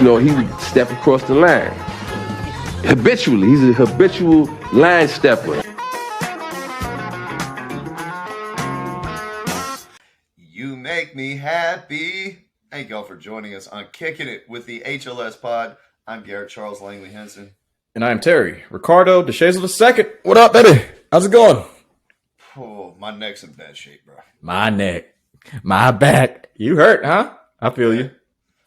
he would step across the line. Habitually, he's a habitual line stepper. You make me happy. Thank y'all for joining us on Kicking It with the HLS Pod. I'm Garrett Charles Langley Henson. And I'm Terry. Ricardo DeShazel II. What up, baby? How's it going? Oh, my neck's in bad shape, bro. My neck. My back. You hurt, huh? I feel you.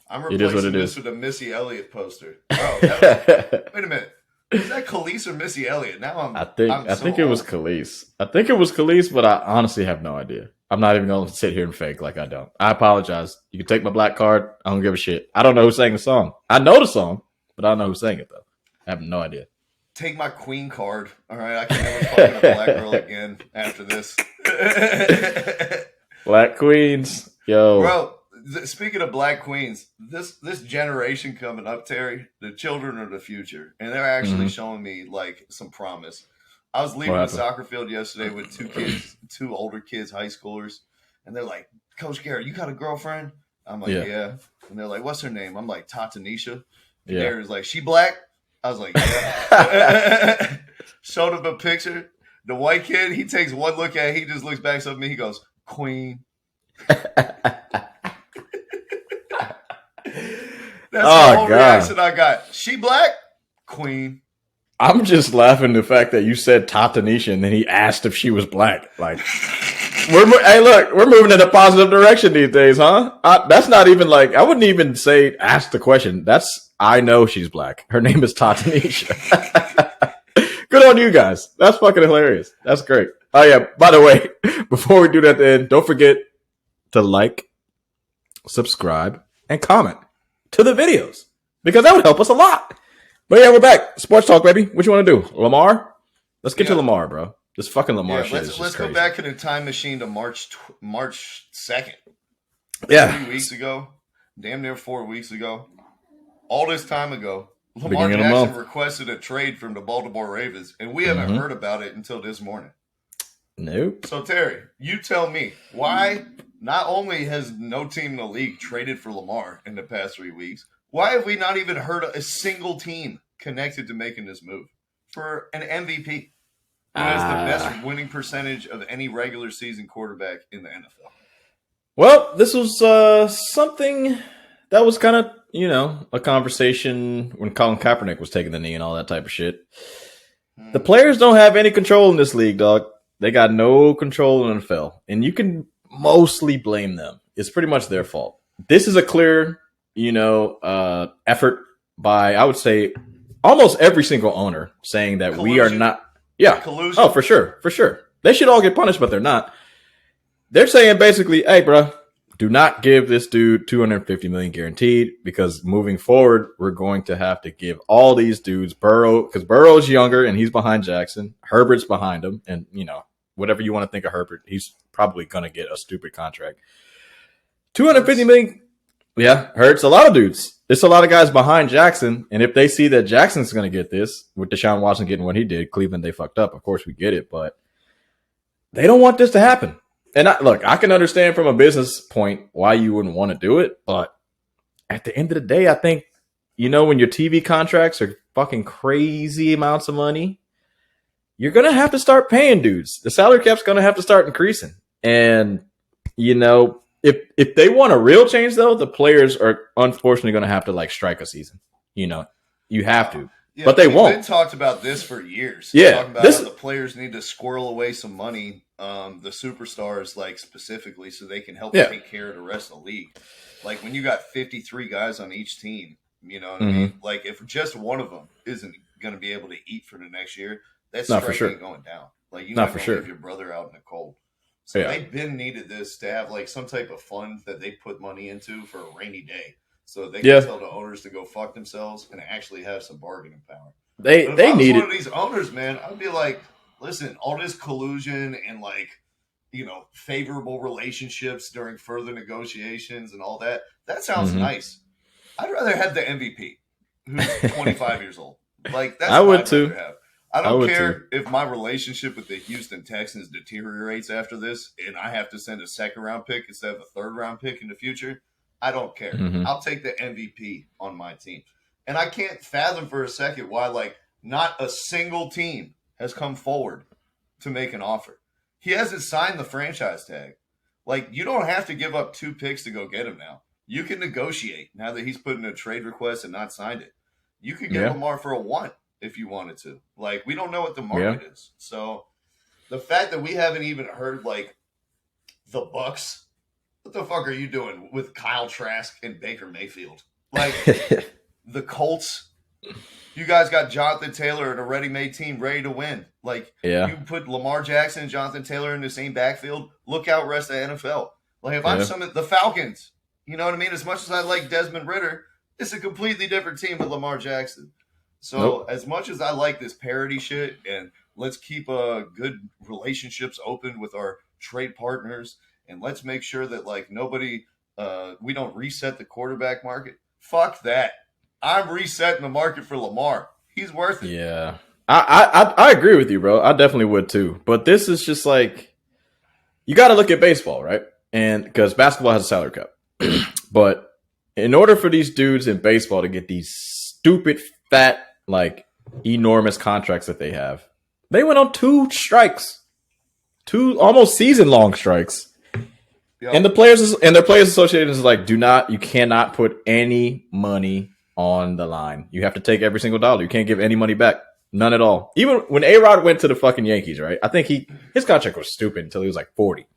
I'm replacing this with a Missy Elliott poster. Oh, wait a minute. Is that Khalees or Missy Elliott? Now I think it was Khalees. I think it was Khalees, but I honestly have no idea. I'm not even going to sit here and fake like I don't. I apologize. You can take my black card. I don't give a shit. I don't know who sang the song. I know the song, but I don't know who sang it, though. I have no idea. Take my queen card. All right, I can never fuck with a black girl again after this. Black queens. Yo. Bro, speaking of black queens, this generation coming up, Terry, the children are the future. And they're actually showing me, like, some promise. I was leaving the soccer field yesterday with two older kids, high schoolers. And they're like, Coach Garrett, you got a girlfriend? I'm like, yeah. And they're like, what's her name? I'm like, Tatanisha. And Garrett's like, she black? I was like, yeah. Showed him a picture. The white kid, he takes one look at it. He just looks back at me. He goes, Queen. That's the whole reaction I got. She black? Queen. I'm just laughing the fact that you said Tatanisha and then he asked if she was black. Like, hey, look, we're moving in a positive direction these days, huh? That's not even like, I wouldn't even say ask the question. I know she's black. Her name is Tatanisha. Good on you guys. That's fucking hilarious. That's great. Oh, yeah. By the way, before we do that, then don't forget to like, subscribe, and comment to the videos because that would help us a lot. But yeah, we're back. Sports talk, baby. What you want to do? Lamar? Let's get to Lamar, bro. This fucking Lamar shit is just let's crazy. Go back in a time machine to March 2nd. Yeah. 3 weeks ago. Damn near 4 weeks ago. All this time ago, Lamar Jackson requested a trade from the Baltimore Ravens, and we haven't heard about it until this morning. Nope. So, Terry, you tell me, why not only has no team in the league traded for Lamar in the past 3 weeks, why have we not even heard a single team connected to making this move for an MVP who has the best winning percentage of any regular season quarterback in the NFL? Well, this was something that was kind of, a conversation when Colin Kaepernick was taking the knee and all that type of shit. The players don't have any control in this league, dog. They got no control in the NFL. And you can mostly blame them. It's pretty much their fault. This is a clear, effort by, I would say, almost every single owner saying that we are not. Yeah. Collusion. Oh, for sure. For sure. They should all get punished, but they're not. They're saying basically, hey, bro, do not give this dude $250 million guaranteed because moving forward, we're going to have to give all these dudes because Burrow's younger and he's behind Jackson. Herbert's behind him. And, whatever you want to think of Herbert, he's probably going to get a stupid contract. $250 million. Yeah, hurts a lot of dudes. There's a lot of guys behind Jackson. And if they see that Jackson's going to get this with Deshaun Watson getting what he did, Cleveland, they fucked up. Of course, we get it, but they don't want this to happen. And I can understand from a business point why you wouldn't want to do it. But at the end of the day, I think, when your TV contracts are fucking crazy amounts of money, you're going to have to start paying dudes. The salary cap's going to have to start increasing. And, if they want a real change, though, the players are unfortunately going to have to strike a season. You have to. Yeah, but they won't. We've talked about this for years. Yeah, talking about how the players need to squirrel away some money, the superstars specifically, so they can help take care of the rest of the league. Like when you got 53 guys on each team, you know what I mean? Like if just one of them isn't going to be able to eat for the next year, that's strike ain't going down. Like you not leave your brother out in the cold. So they've been needed this to have some type of fund that they put money into for a rainy day. So they can tell the owners to go fuck themselves and actually have some bargaining power. They need one of these owners, man. I'd be like, listen, all this collusion and favorable relationships during further negotiations and all that. That sounds nice. I'd rather have the MVP who's 25 years old. Like that's I what would I'd too. rather have. I don't care if my relationship with the Houston Texans deteriorates after this and I have to send a second round pick instead of a third round pick in the future. I don't care. Mm-hmm. I'll take the MVP on my team. And I can't fathom for a second why, like, not a single team has come forward to make an offer. He hasn't signed the franchise tag. Like, you don't have to give up 2 picks to go get him now. You can negotiate now that he's put in a trade request and not signed it. You could get Lamar for a 1 if you wanted to. Like, we don't know what the market is. So the fact that we haven't even heard, like, the Bucks, what the fuck are you doing with Kyle Trask and Baker Mayfield? Like, the Colts, you guys got Jonathan Taylor and a ready-made team ready to win. Like, you put Lamar Jackson and Jonathan Taylor in the same backfield, look out rest of the NFL. Like, if I'm the Falcons, you know what I mean? As much as I like Desmond Ridder, it's a completely different team with Lamar Jackson. So as much as I like this parody shit, and let's keep good relationships open with our trade partners, and let's make sure that, like, nobody, we don't reset the quarterback market. Fuck that. I'm resetting the market for Lamar. He's worth it. Yeah. I agree with you, bro. I definitely would too. But this is just like, you got to look at baseball, right? And because basketball has a salary cap. But in order for these dudes in baseball to get these stupid, fat, like, enormous contracts that they have, they went on 2 strikes, 2 almost season-long strikes. Yep. And the players and their players association is like, you cannot put any money on the line. You have to take every single dollar. You can't give any money back. None at all. Even when A-Rod went to the fucking Yankees, right? I think his contract was stupid until he was like 40.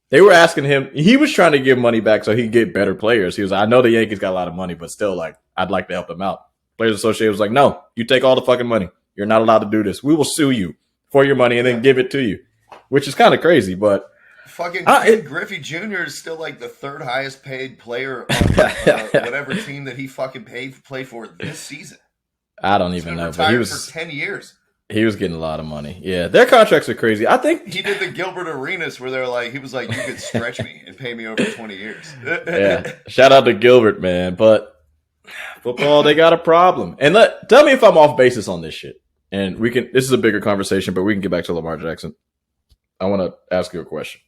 They were asking him, he was trying to give money back so he could get better players. He was like, I know the Yankees got a lot of money, but still, like, I'd like to help them out. Players Association was like, no, you take all the fucking money. You're not allowed to do this. We will sue you for your money and then give it to you, which is kind of crazy, but fucking Griffey Jr. is still like the 3rd highest paid player on whatever team that he fucking played for this season. I don't even know, but he was for 10 years. He was getting a lot of money. Yeah, their contracts are crazy. I think he did the Gilbert Arenas where they're like, he was like, you could stretch me and pay me over 20 years. Yeah, shout out to Gilbert, man. But football, they got a problem. And tell me if I'm off basis on this shit. And this is a bigger conversation, but we can get back to Lamar Jackson. I want to ask you a question.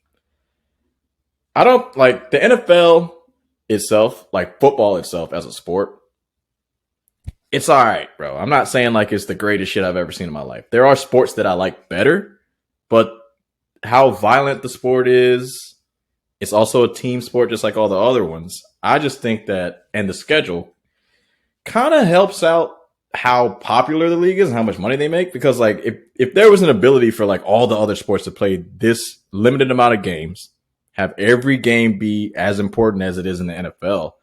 I don't like the NFL itself, like football itself as a sport. It's all right, bro. I'm not saying like it's the greatest shit I've ever seen in my life. There are sports that I like better, but how violent the sport is, it's also a team sport just like all the other ones. I just think that, and the schedule kind of helps out how popular the league is and how much money they make. Because like if there was an ability for like all the other sports to play this limited amount of games, have every game be as important as it is in the NFL,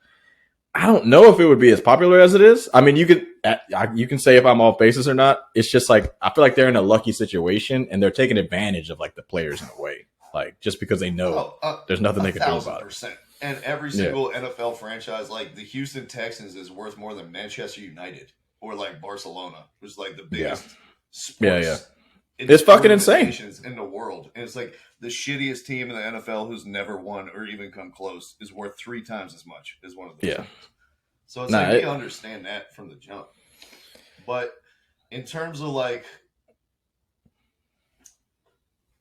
I don't know if it would be as popular as it is. I mean, you can say if I'm off basis or not. It's just like, I feel like they're in a lucky situation and they're taking advantage of like the players in a way, like just because they know there's nothing they can do about it. And every single NFL franchise, like the Houston Texans, is worth more than Manchester United or like Barcelona, which is like the biggest sports. It's fucking insane in the world. And it's like the shittiest team in the NFL who's never won or even come close is worth 3 times as much as one of those teams. So it's we understand that from the jump. But in terms of like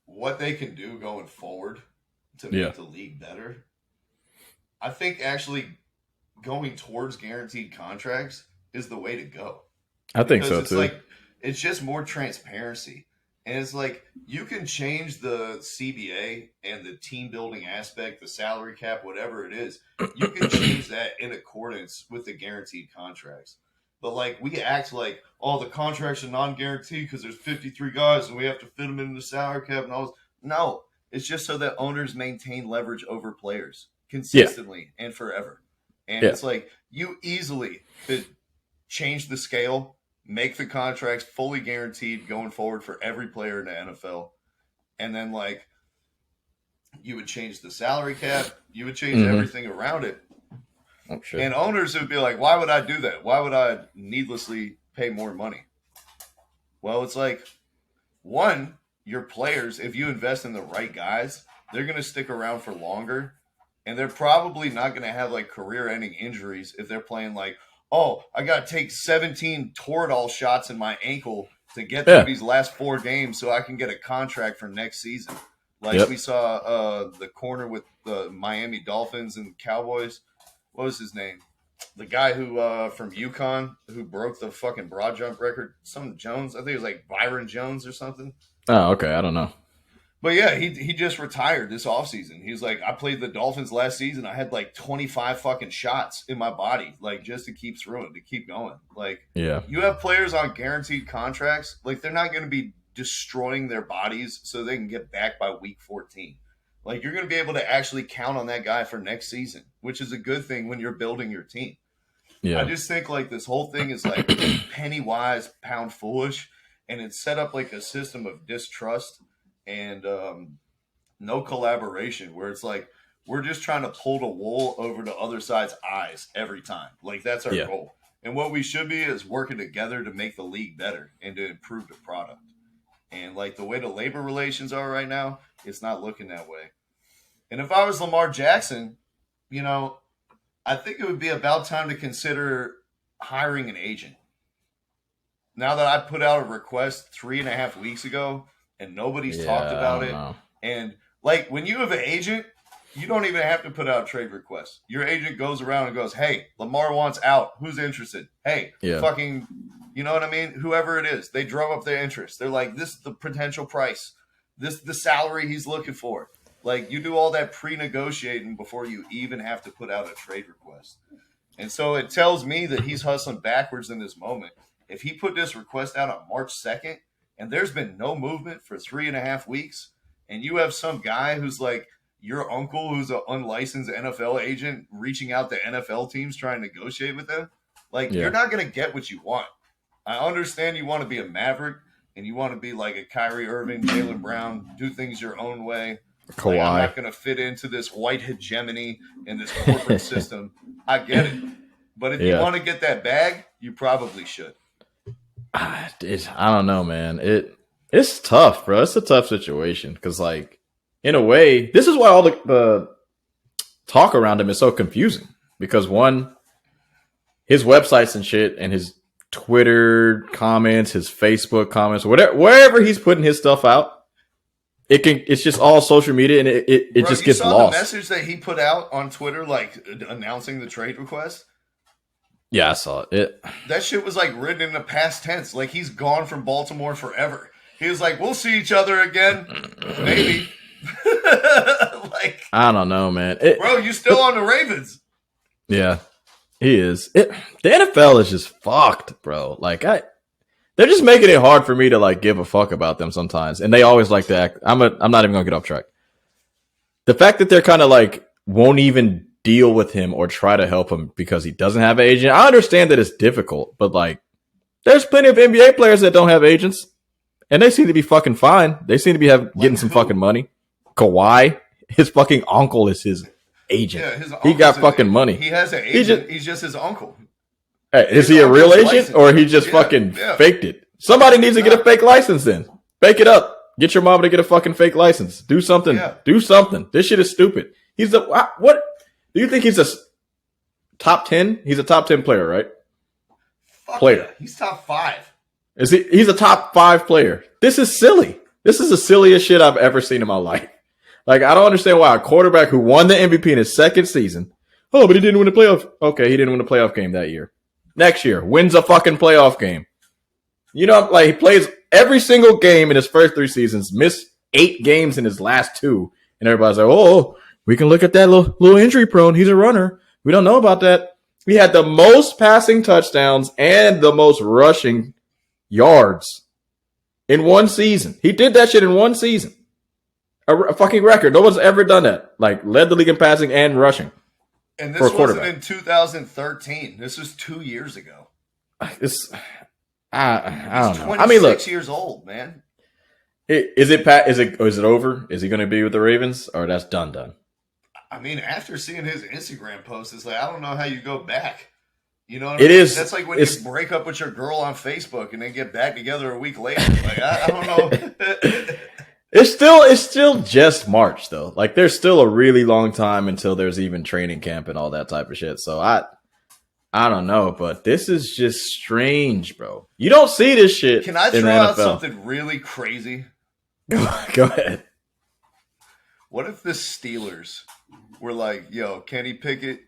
what they can do going forward to make the league better, I think actually going towards guaranteed contracts is the way to go. I think so too. Like, it's just more transparency. And it's like, you can change the CBA and the team building aspect, the salary cap, whatever it is. You can change that in accordance with the guaranteed contracts. But like, we act like, oh, the contracts are non-guaranteed because there's 53 guys and we have to fit them into the salary cap and all this. No, it's just so that owners maintain leverage over players consistently and forever. And it's like, you easily could change the scale, make the contracts fully guaranteed going forward for every player in the NFL. And then, like, you would change the salary cap. You would change everything around it. Oh, sure. And owners would be like, why would I do that? Why would I needlessly pay more money? Well, it's like, one, your players, if you invest in the right guys, they're going to stick around for longer. And they're probably not going to have, like, career-ending injuries if they're playing, like, oh, I got to take 17 Toradol shots in my ankle to get through these last 4 games so I can get a contract for next season. Like we saw the corner with the Miami Dolphins and Cowboys. what was his name? The guy who from UConn who broke the fucking broad jump record, some Jones. I think it was like Byron Jones or something. Oh, okay. I don't know. But yeah, he just retired this offseason. He was like, I played the Dolphins last season. I had like 25 fucking shots in my body, like just to keep throwing, to keep going. Like, yeah, you have players on guaranteed contracts. Like, they're not going to be destroying their bodies so they can get back by week 14. Like, you're going to be able to actually count on that guy for next season, which is a good thing when you're building your team. Yeah. I just think like this whole thing is like penny wise, pound foolish, and it's set up like a system of distrust and no collaboration where it's like we're just trying to pull the wool over the other side's eyes every time. Like that's our goal. And what we should be is working together to make the league better and to improve the product. And like the way the labor relations are right now, it's not looking that way. And if I was Lamar Jackson, you know, I think it would be about time to consider hiring an agent. Now that I put out a request 3.5 weeks ago and nobody's talked about it. And like when you have an agent, you don't even have to put out a trade request. Your agent goes around and goes, hey, Lamar wants out. Who's interested? Hey, fucking, you know what I mean? Whoever it is, they drum up their interest. They're like, this is the potential price. This is the salary he's looking for. Like, you do all that pre-negotiating before you even have to put out a trade request. And so it tells me that he's hustling backwards in this moment. If he put this request out on March 2nd, and there's been no movement for 3.5 weeks, and you have some guy who's like your uncle who's an unlicensed NFL agent reaching out to NFL teams trying to negotiate with them, like, you're not going to get what you want. I understand you want to be a Maverick, and you want to be like a Kyrie Irving, Jaylen Brown, do things your own way. Like, I'm not going to fit into this white hegemony in this corporate system. I get it. But if you want to get that bag, you probably should. I don't know, man. It's tough, bro. It's a tough situation because, like, in a way, this is why all the talk around him is so confusing. Because, one, his websites and shit and his Twitter comments, his Facebook comments, wherever he's putting his stuff out, it's just all social media, and it Bro, just gets lost. The message that he put out on Twitter, like announcing the trade request. Yeah, I saw it. That shit was like written in the past tense. Like, he's gone from Baltimore forever. He was like, "We'll see each other again, maybe." Like, I don't know, man. Bro, you still on the Ravens? Yeah, he is. The NFL is just fucked, bro. Like, they're just making it hard for me to like give a fuck about them sometimes, and they always like to act. I'm not even gonna get off track. The fact that they're kind of like won't even deal with him or try to help him because he doesn't have an agent. I understand that it's difficult, but like, there's plenty of NBA players that don't have agents, and they seem to be fucking fine. They seem to be getting some fucking money. Kawhi, his fucking uncle is his agent. Yeah, he got fucking money. He has an agent. He's just his uncle. Hey, is he a real agent or he just fucking faked it? Somebody needs to get a fake license then. Fake it up. Get your mama to get a fucking fake license. Do something. Yeah. Do something. This shit is stupid. What? Do you think he's a top 10? He's a top 10 player, right? Player. Yeah. He's top 5. Is he? He's a top 5 player. This is silly. This is the silliest shit I've ever seen in my life. Like, I don't understand why a quarterback who won the MVP in his second season. Oh, but he didn't win a playoff. Okay, he didn't win a playoff game that year. Next year, wins a fucking playoff game. You know, like, he plays every single game in his first 3 seasons, missed 8 games in his last 2. And everybody's like, oh, we can look at that little injury prone. He's a runner. We don't know about that. He had the most passing touchdowns and the most rushing yards in one season. He did that shit in one season. A fucking record. No one's ever done that. Like, led the league in passing and rushing. And this wasn't in 2013. This was 2 years ago. I don't know. 26 years old, man. Is it over? Is he going to be with the Ravens, or that's done? I mean, after seeing his Instagram post, it's like, I don't know how you go back. You know what I mean? Is. That's like when you break up with your girl on Facebook and then get back together a week later. Like, I don't know. It's still just March, though. Like, there's still a really long time until there's even training camp and all that type of shit. So I don't know, but this is just strange, bro. You don't see this shit. Can I throw out something really crazy? Go ahead. What if the Steelers were like, yo, Kenny Pickett,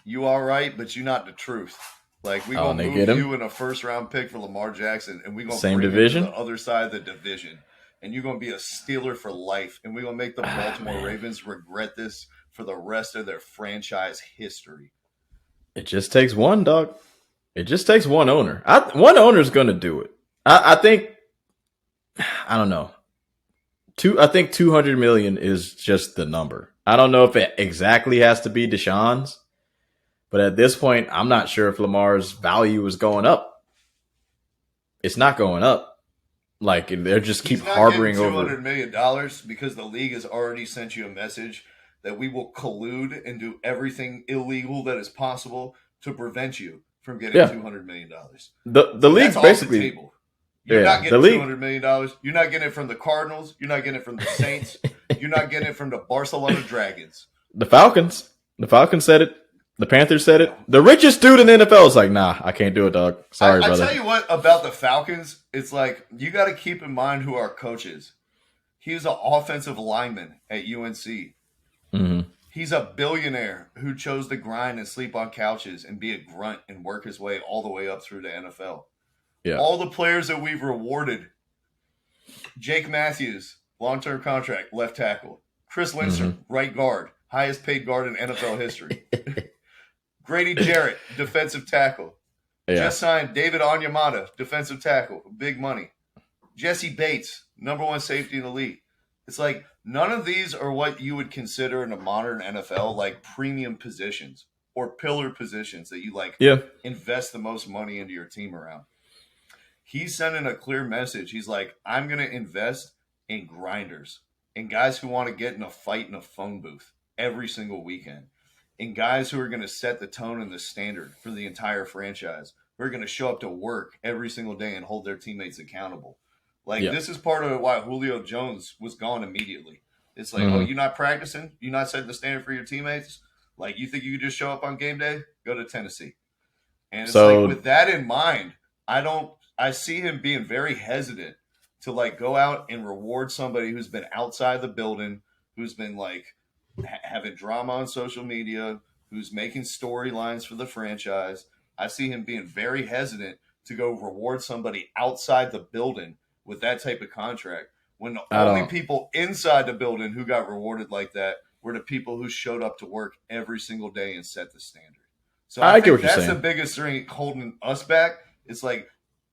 You all right, but you not the truth. Like, we gonna move you in a first-round pick for Lamar Jackson, and we gonna same bring division, him to the other side of the division, and you're gonna be a Steeler for life, and we're gonna make the Baltimore Ravens regret this for the rest of their franchise history. It just takes one, dog. It just takes one owner. One owner is gonna do it. I think. I don't know. I think 200 million is just the number. I don't know if it exactly has to be Deshaun's. But at this point, I'm not sure if Lamar's value is going up. It's not going up. Like, they're just keep harboring over $200 million because the league has already sent you a message that we will collude and do everything illegal that is possible to prevent you from getting $200 million. The league basically. You're not getting $200 million. You're not getting it from the Cardinals. You're not getting it from the Saints. You're not getting it from the Barcelona Dragons. The Falcons. The Falcons said it. The Panthers said it. The richest dude in the NFL is like, nah, I can't do it, dog. Sorry, brother. I tell you what about the Falcons. It's like, you got to keep in mind who our coach is. He's an offensive lineman at UNC. Mm-hmm. He's a billionaire who chose to grind and sleep on couches and be a grunt and work his way all the way up through the NFL. Yeah. All the players that we've rewarded. Jake Matthews, long-term contract, left tackle. Chris Lindstrom, right guard, highest paid guard in NFL history. Grady Jarrett, defensive tackle. Just signed David Onyemata, defensive tackle, big money. Jesse Bates, number one safety in the league. It's like, none of these are what you would consider in a modern NFL like premium positions or pillar positions that you invest the most money into your team around. He's sending a clear message. He's like, I'm going to invest in grinders and guys who want to get in a fight in a phone booth every single weekend. And guys who are going to set the tone and the standard for the entire franchise, who are going to show up to work every single day and hold their teammates accountable. This is part of why Julio Jones was gone immediately. It's like, oh, you're not practicing? You're not setting the standard for your teammates? Like, you think you could just show up on game day? Go to Tennessee. And it's like, with that in mind, I see him being very hesitant to, like, go out and reward somebody who's been outside the building, who's been, like, having drama on social media, who's making storylines for the franchise. I see him being very hesitant to go reward somebody outside the building with that type of contract, when the only people inside the building who got rewarded like that were the people who showed up to work every single day and set the standard. So I think that's the biggest thing holding us back. It's like,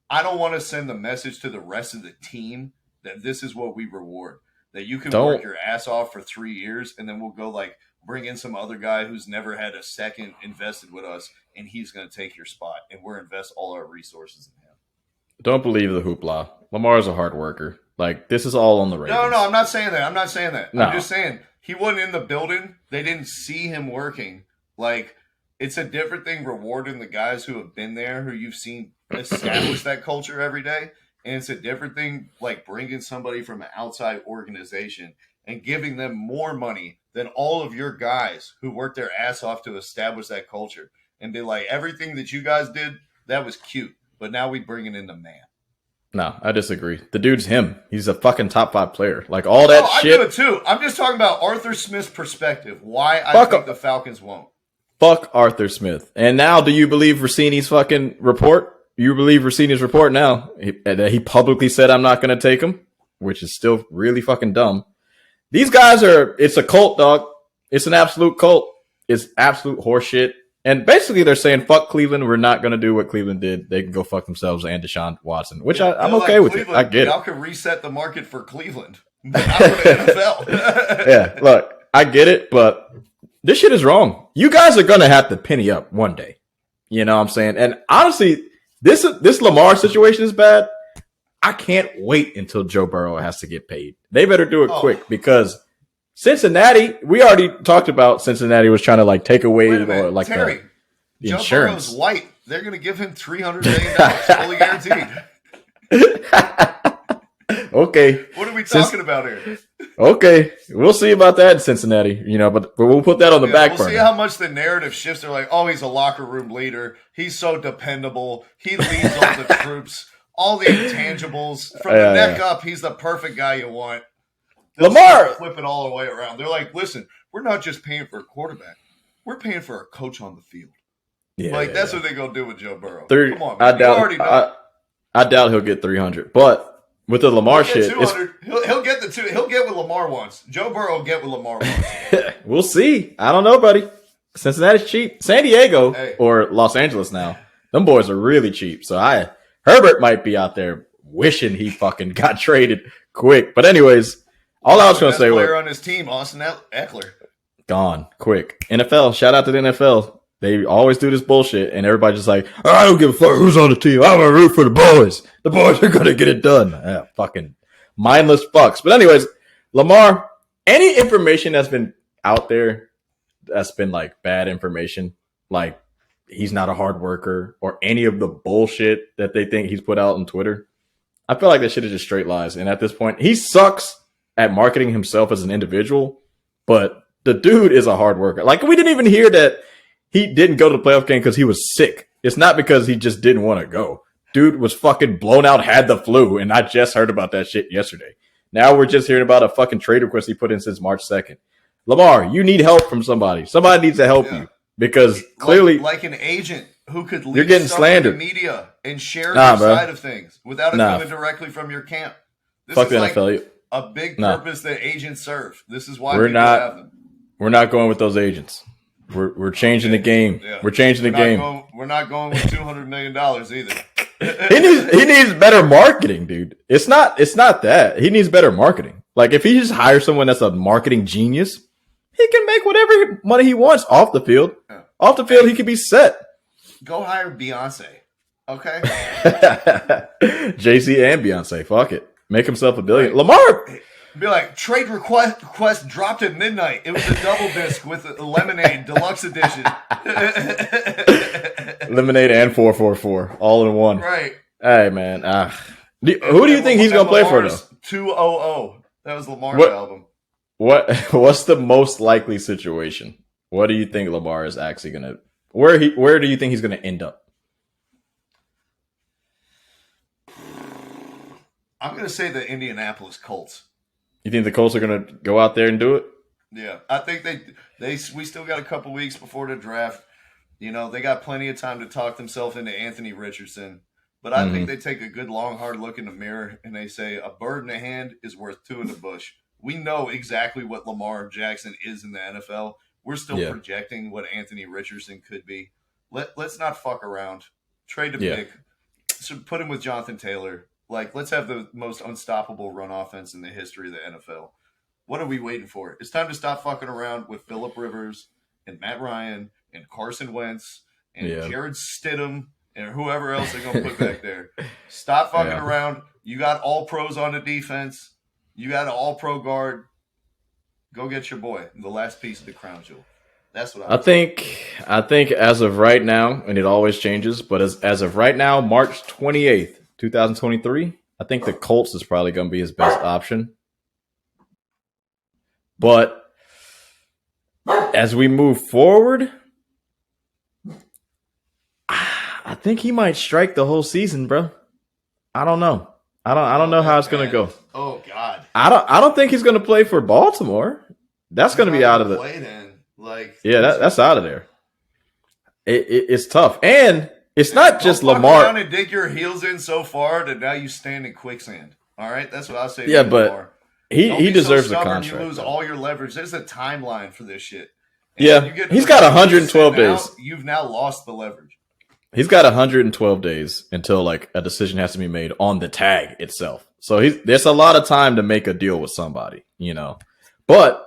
I don't want to send the message to the rest of the team that this is what we reward. That you can work your ass off for 3 years, and then we'll go, like, bring in some other guy who's never had a second invested with us, and he's going to take your spot, and we're invest all our resources in him. Don't believe the hoopla. Lamar's a hard worker. Like, this is all on the Ravens. No, I'm not saying that. No. I'm just saying he wasn't in the building. They didn't see him working. Like, it's a different thing rewarding the guys who have been there, who you've seen establish that culture every day. And it's a different thing, like, bringing somebody from an outside organization and giving them more money than all of your guys who worked their ass off to establish that culture. And be like, everything that you guys did, that was cute. But now we bringing in the man. No, I disagree. The dude's him. He's a fucking top 5 player. Like, all that shit. I do it too. I'm just talking about Arthur Smith's perspective. Why I think the Falcons won't. Fuck Arthur Smith. And now, do you believe Rossini's fucking report? You believe Rossini's report now? He publicly said, I'm not going to take him, which is still really fucking dumb. These guys it's a cult, dog. It's an absolute cult. It's absolute horseshit. And basically, they're saying, fuck Cleveland. We're not going to do what Cleveland did. They can go fuck themselves and Deshaun Watson, which I'm okay with it. I get it. Y'all can reset the market for Cleveland, but not for the NFL. Yeah, look, I get it, but this shit is wrong. You guys are going to have to penny up one day. You know what I'm saying? And honestly, this Lamar situation is bad. I can't wait until Joe Burrow has to get paid. They better do it quick, because Cincinnati, we already talked about Cincinnati was trying to, like, take away or like Terry, the Joe insurance. Burrow's white. They're going to give him $300 million fully guaranteed. Okay. What are we talking about here? Okay. We'll see about that in Cincinnati, but we'll put that on the back burner. We'll see how much the narrative shifts. They're like, oh, he's a locker room leader. He's so dependable. He leads all the troops. All the intangibles. From the neck up, he's the perfect guy you want. Lamar flip it all the way around. They're like, listen, we're not just paying for a quarterback. we're paying for a coach on the field. Yeah, that's what they're gonna do with Joe Burrow. Come on, man. I doubt he'll get 300, but with the Lamar shit, he'll get the 2. He'll get what Lamar wants. Joe Burrow will get what Lamar wants. We'll see. I don't know, buddy. Cincinnati's cheap. San Diego or Los Angeles now. Them boys are really cheap. So Herbert might be out there wishing he fucking got traded quick. But anyways, all I was going to say was player on his team, Austin Eckler, gone quick. NFL, shout out to the NFL. They always do this bullshit, and everybody's just like, I don't give a fuck who's on the team. I'm going to root for the boys. The boys are going to get it done. Fucking mindless fucks. But anyways, Lamar, any information that's been out there that's been like bad information, like he's not a hard worker or any of the bullshit that they think he's put out on Twitter, I feel like that shit is just straight lies. And at this point, he sucks at marketing himself as an individual, but the dude is a hard worker. Like, we didn't even hear that he didn't go to the playoff game because he was sick. It's not because he just didn't want to go. Dude was fucking blown out, had the flu, and I just heard about that shit yesterday. Now we're just hearing about a fucking trade request he put in since March 2nd. Lamar, you need help from somebody. Somebody needs to help you because clearly, like an agent who could leak you're getting slandered in the media and share your side of things without it coming directly from your camp. This Fuck is the NFL. A big purpose that agents serve. This is why we're people have them. We're not going with those agents. We're changing the game. Yeah. We're changing the game. We're not going with $200 million either. He needs better marketing, dude. It's not that. He needs better marketing. Like, if he just hires someone that's a marketing genius, he can make whatever money he wants off the field. Yeah. Off the field, he can be set. Go hire Beyonce, okay? JC and Beyonce. Fuck it. Make himself a billion. Right. Lamar. Be like, trade request dropped at midnight. It was a double disc with a Lemonade Deluxe Edition. Lemonade and 444 all in one. Right. Hey, man. Who do you think he's going to play for, though? 200. That was Lamar's album. What's the most likely situation? What do you think Lamar is actually going to – where do you think he's going to end up? I'm going to say the Indianapolis Colts. You think the Colts are going to go out there and do it? Yeah, I think we still got a couple weeks before the draft. You know, they got plenty of time to talk themselves into Anthony Richardson. But I think they take a good, long, hard look in the mirror and they say a bird in the hand is worth 2 in the bush. We know exactly what Lamar Jackson is in the NFL. We're still projecting what Anthony Richardson could be. Let's not fuck around. Trade the pick. So put him with Jonathan Taylor. Like, let's have the most unstoppable run offense in the history of the NFL. What are we waiting for? It's time to stop fucking around with Phillip Rivers and Matt Ryan and Carson Wentz and Jared Stidham and whoever else they're going to put back there. Stop fucking around. You got all pros on the defense. You got an all-pro guard. Go get your boy, the last piece of the crown jewel. That's what I think as of right now, and it always changes, but as of right now, March 28th, 2023, I think the Colts is probably going to be his best option. But as we move forward, I think he might strike the whole season, bro. I don't know. I don't know how it's going to go. Oh God. I don't think he's going to play for Baltimore. That's going to be out of the play then. Like, that's out of there. It's tough. And it's not just Lamar. Down and dig your heels in so far that now you stand in quicksand. All right, that's what I say. Yeah, but Lamar. He deserves the contract. You lose all your leverage. There's a timeline for this shit. And he's got 112 days. You've now lost the leverage. He's got 112 days until like a decision has to be made on the tag itself. So there's a lot of time to make a deal with somebody, you know. But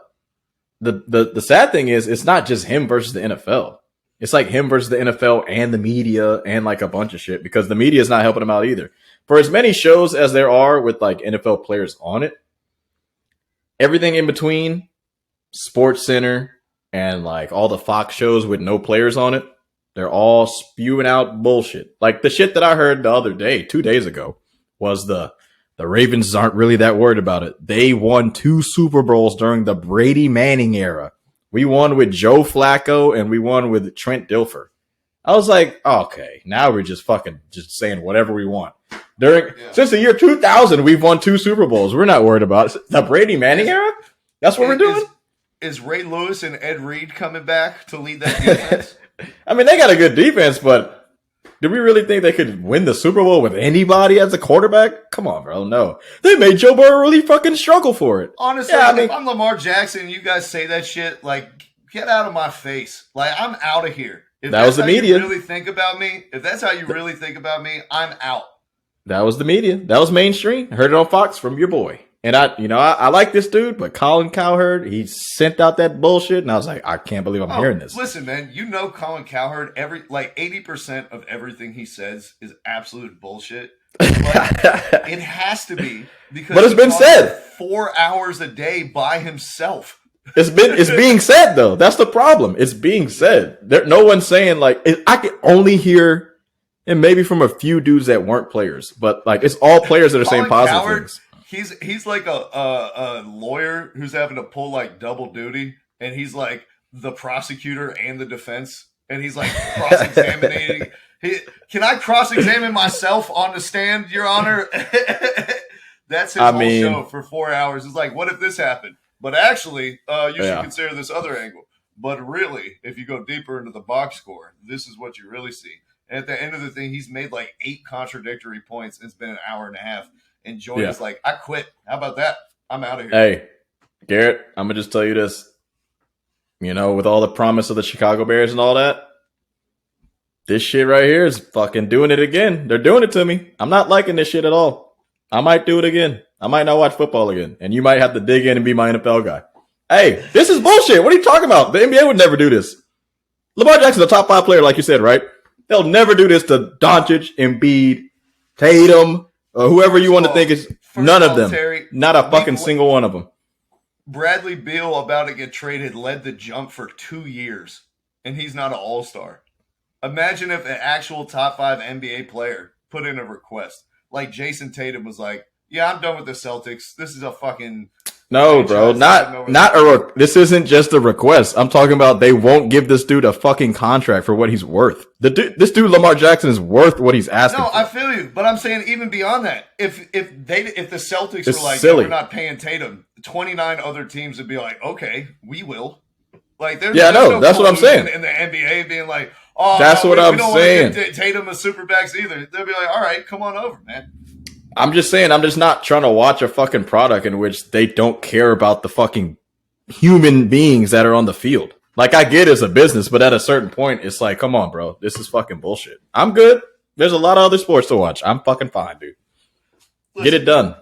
the sad thing is, it's not just him versus the NFL. It's like him versus the NFL and the media and like a bunch of shit because the media is not helping him out either. For as many shows as there are with like NFL players on it, everything in between, Sports Center and like all the Fox shows with no players on it, they're all spewing out bullshit. Like the shit that I heard the other day, 2 days ago, was the Ravens aren't really that worried about it. They won 2 Super Bowls during the Brady Manning era. We won with Joe Flacco and we won with Trent Dilfer. I was like, okay, now we're just saying whatever we want. Since the year 2000, we've won 2 Super Bowls. We're not worried about it. The Brady Manning era? That's what we're doing? is Ray Lewis and Ed Reed coming back to lead that defense? I mean, they got a good defense, but do we really think they could win the Super Bowl with anybody as a quarterback? Come on, bro. No. They made Joe Burrow really fucking struggle for it. Honestly, if I'm Lamar Jackson and you guys say that shit, like, get out of my face. Like, I'm out of here. If that was the media. You really think about me, if that's how you really think about me, I'm out. That was the media. That was mainstream. I heard it on Fox from your boy. And I like this dude, but Colin Cowherd, he sent out that bullshit, and I was like, I can't believe I'm hearing this. Listen, man, you know Colin Cowherd, 80% of everything he says is absolute bullshit. But it has to be because but it's been said 4 hours a day by himself. It's being said though. That's the problem. It's being said. No one's saying like I can only hear, and maybe from a few dudes that weren't players, but like it's all players that are saying positive things. He's like a lawyer who's having to pull like double duty, and he's like the prosecutor and the defense, and he's like cross-examining. Can I cross-examine myself on the stand, Your Honor? That's his whole show for 4 hours. It's like, what if this happened? But actually, you should consider this other angle. But really, if you go deeper into the box score, this is what you really see. And at the end of the thing, he's made like 8 contradictory points. And it's been an hour and a half. And Jordan's like, I quit. How about that? I'm out of here. Hey, Garrett, I'm going to just tell you this. You know, with all the promise of the Chicago Bears and all that, this shit right here is fucking doing it again. They're doing it to me. I'm not liking this shit at all. I might do it again. I might not watch football again. And you might have to dig in and be my NFL guy. Hey, this is bullshit. What are you talking about? The NBA would never do this. Lamar Jackson's a top 5 player, like you said, right? They'll never do this to Doncic, Embiid, Tatum, or whoever you want to think is none of them. Terry, not a fucking single one of them. Bradley Beal about to get traded led the jump for 2 years, and he's not an all-star. Imagine if an actual top 5 NBA player put in a request. Like Jason Tatum was like, yeah, I'm done with the Celtics. This is a fucking... No, bro, this isn't just a request. I'm talking about they won't give this dude a fucking contract for what he's worth. This dude, Lamar Jackson, is worth what he's asking for. I feel you, but I'm saying even beyond that, if the Celtics were like, yeah, we're not paying Tatum, 29 other teams would be like, okay, we will. Like, there's no that's what I'm saying. In the NBA being like, oh, that's what I'm saying. We don't want to give Tatum a supermax either. They'll be like, all right, come on over, man. I'm just saying, I'm just not trying to watch a fucking product in which they don't care about the fucking human beings that are on the field. Like, I get it's a business, but at a certain point, it's like, come on, bro. This is fucking bullshit. I'm good. There's a lot of other sports to watch. I'm fucking fine, dude. Get it done.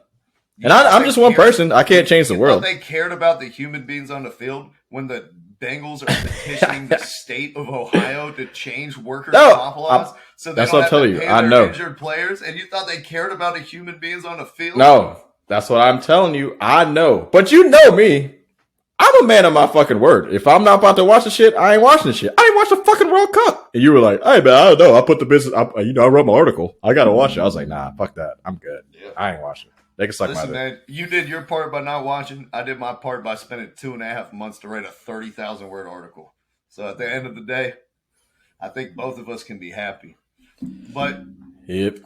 And I'm just one person. I can't change the world. They cared about the human beings on the field when the Bengals are petitioning the state of Ohio to change workers' comp laws, so they don't have to pay their injured players. And you thought they cared about the human beings on the field? No, that's what I'm telling you. I know, but you know me. I'm a man of my fucking word. If I'm not about to watch the shit, I ain't watching the shit. I ain't watched the fucking World Cup. And you were like, "Hey man, I don't know. I put the business. I wrote my article. I gotta watch it." I was like, "Nah, fuck that. I'm good. Yeah. I ain't watching it." They can suck my dick. Man, you did your part by not watching. I did my part by spending 2.5 months to write a 30,000 word article. So at the end of the day, I think both of us can be happy. But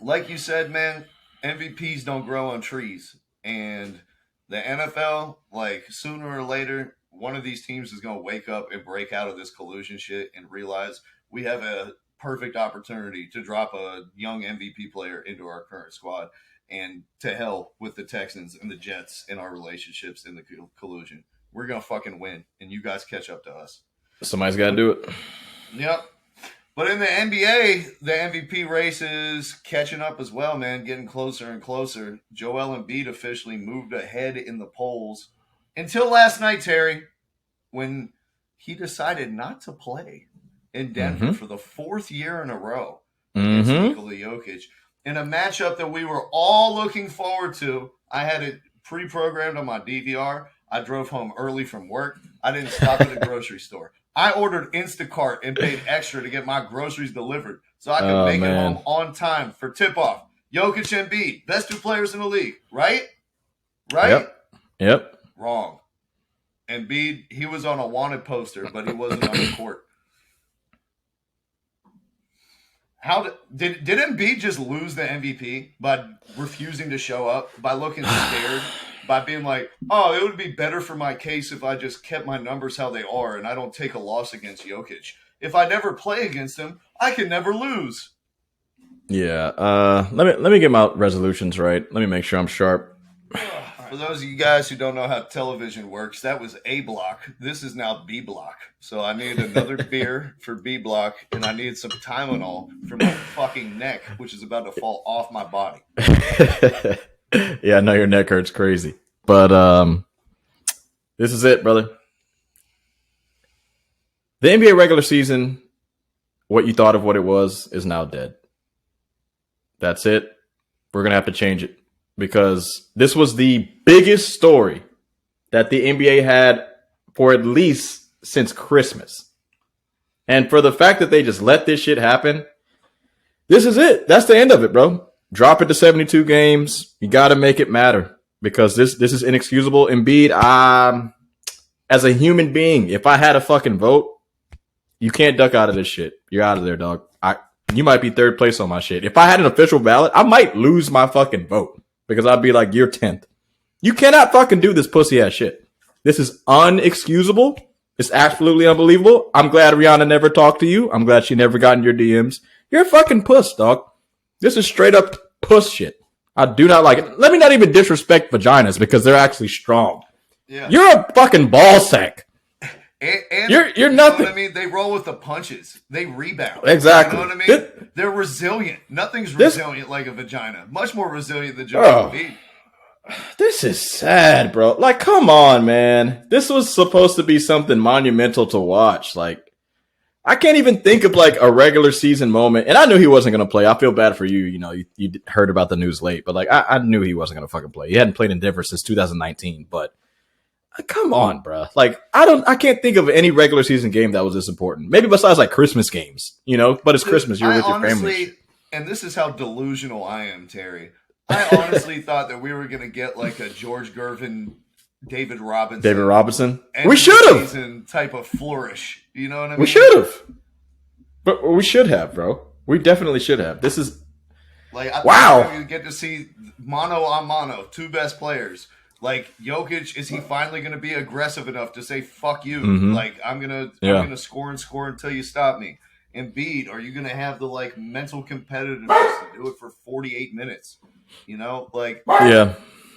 like you said, man, MVPs don't grow on trees. And the NFL, like, sooner or later, one of these teams is going to wake up and break out of this collusion shit and realize we have a perfect opportunity to drop a young MVP player into our current squad. And to hell with the Texans and the Jets in our relationships in the collusion. We're going to fucking win, and you guys catch up to us. Somebody's got to do it. Yep. But in the NBA, the MVP race is catching up as well, man, getting closer and closer. Joel Embiid officially moved ahead in the polls until last night, Terry, when he decided not to play in Denver for the 4th year in a row against Nikola Jokic. In a matchup that we were all looking forward to. I had it pre-programmed on my DVR. I drove home early from work. I didn't stop at the grocery store. I ordered Instacart and paid extra to get my groceries delivered so I could make it home on time for tip-off. Jokic and Embiid, best 2 players in the league, right? Right? Yep. Wrong. Embiid, he was on a wanted poster, but he wasn't on the court. How did Embiid just lose the MVP by refusing to show up, by looking scared? by being like, oh, it would be better for my case if I just kept my numbers how they are and I don't take a loss against Jokic. If I never play against him, I can never lose. Yeah. Let me get my resolutions right. Let me make sure I'm sharp. For those of you guys who don't know how television works, that was A block. This is now B block. So I need another beer for B block, and I need some Tylenol for my fucking neck, which is about to fall off my body. Yeah, I know your neck hurts crazy. But this is it, brother. The NBA regular season, what you thought of what it was, is now dead. That's it. We're going to have to change it. Because this was the biggest story that the NBA had for at least since Christmas. And for the fact that they just let this shit happen, this is it. That's the end of it, bro. Drop it to 72 games. You got to make it matter because this is inexcusable. Embiid, as a human being, if I had a fucking vote, you can't duck out of this shit. You're out of there, dog. You might be third place on my shit. If I had an official ballot, I might lose my fucking vote. Because I'd be like, you're 10th. You cannot fucking do this pussy ass shit. This is unexcusable. It's absolutely unbelievable. I'm glad Rihanna never talked to you. I'm glad she never got in your DMs. You're a fucking puss, dog. This is straight up puss shit. I do not like it. Let me not even disrespect vaginas because they're actually strong. Yeah. You're a fucking ball sack. And you're nothing. You know what I mean? They roll with the punches. They rebound. Exactly. You know what I mean? They're resilient. Nothing's resilient like a vagina. Much more resilient than Joel Embiid. This is sad, bro. Like, come on, man. This was supposed to be something monumental to watch. Like, I can't even think of like a regular season moment. And I knew he wasn't going to play. I feel bad for you. You know, you heard about the news late, but like, I knew he wasn't going to fucking play. He hadn't played in Denver since 2019, but come on, bro. Like, I can't think of any regular season game that was this important. Maybe besides like Christmas games, you know, but it's Christmas. You're with your family. And this is how delusional I am, Terry. I honestly thought that we were going to get like a George Gervin, David Robinson. We should have. Type of flourish. You know what I mean? We should have. But we should have, bro. We definitely should have. This is like, I thought you get to see mano a mano, two best players. Like, Jokic, is he finally going to be aggressive enough to say, fuck you? Mm-hmm. Like, I'm gonna score and score until you stop me. Embiid, are you going to have the, like, mental competitiveness to do it for 48 minutes? You know? Like, yeah.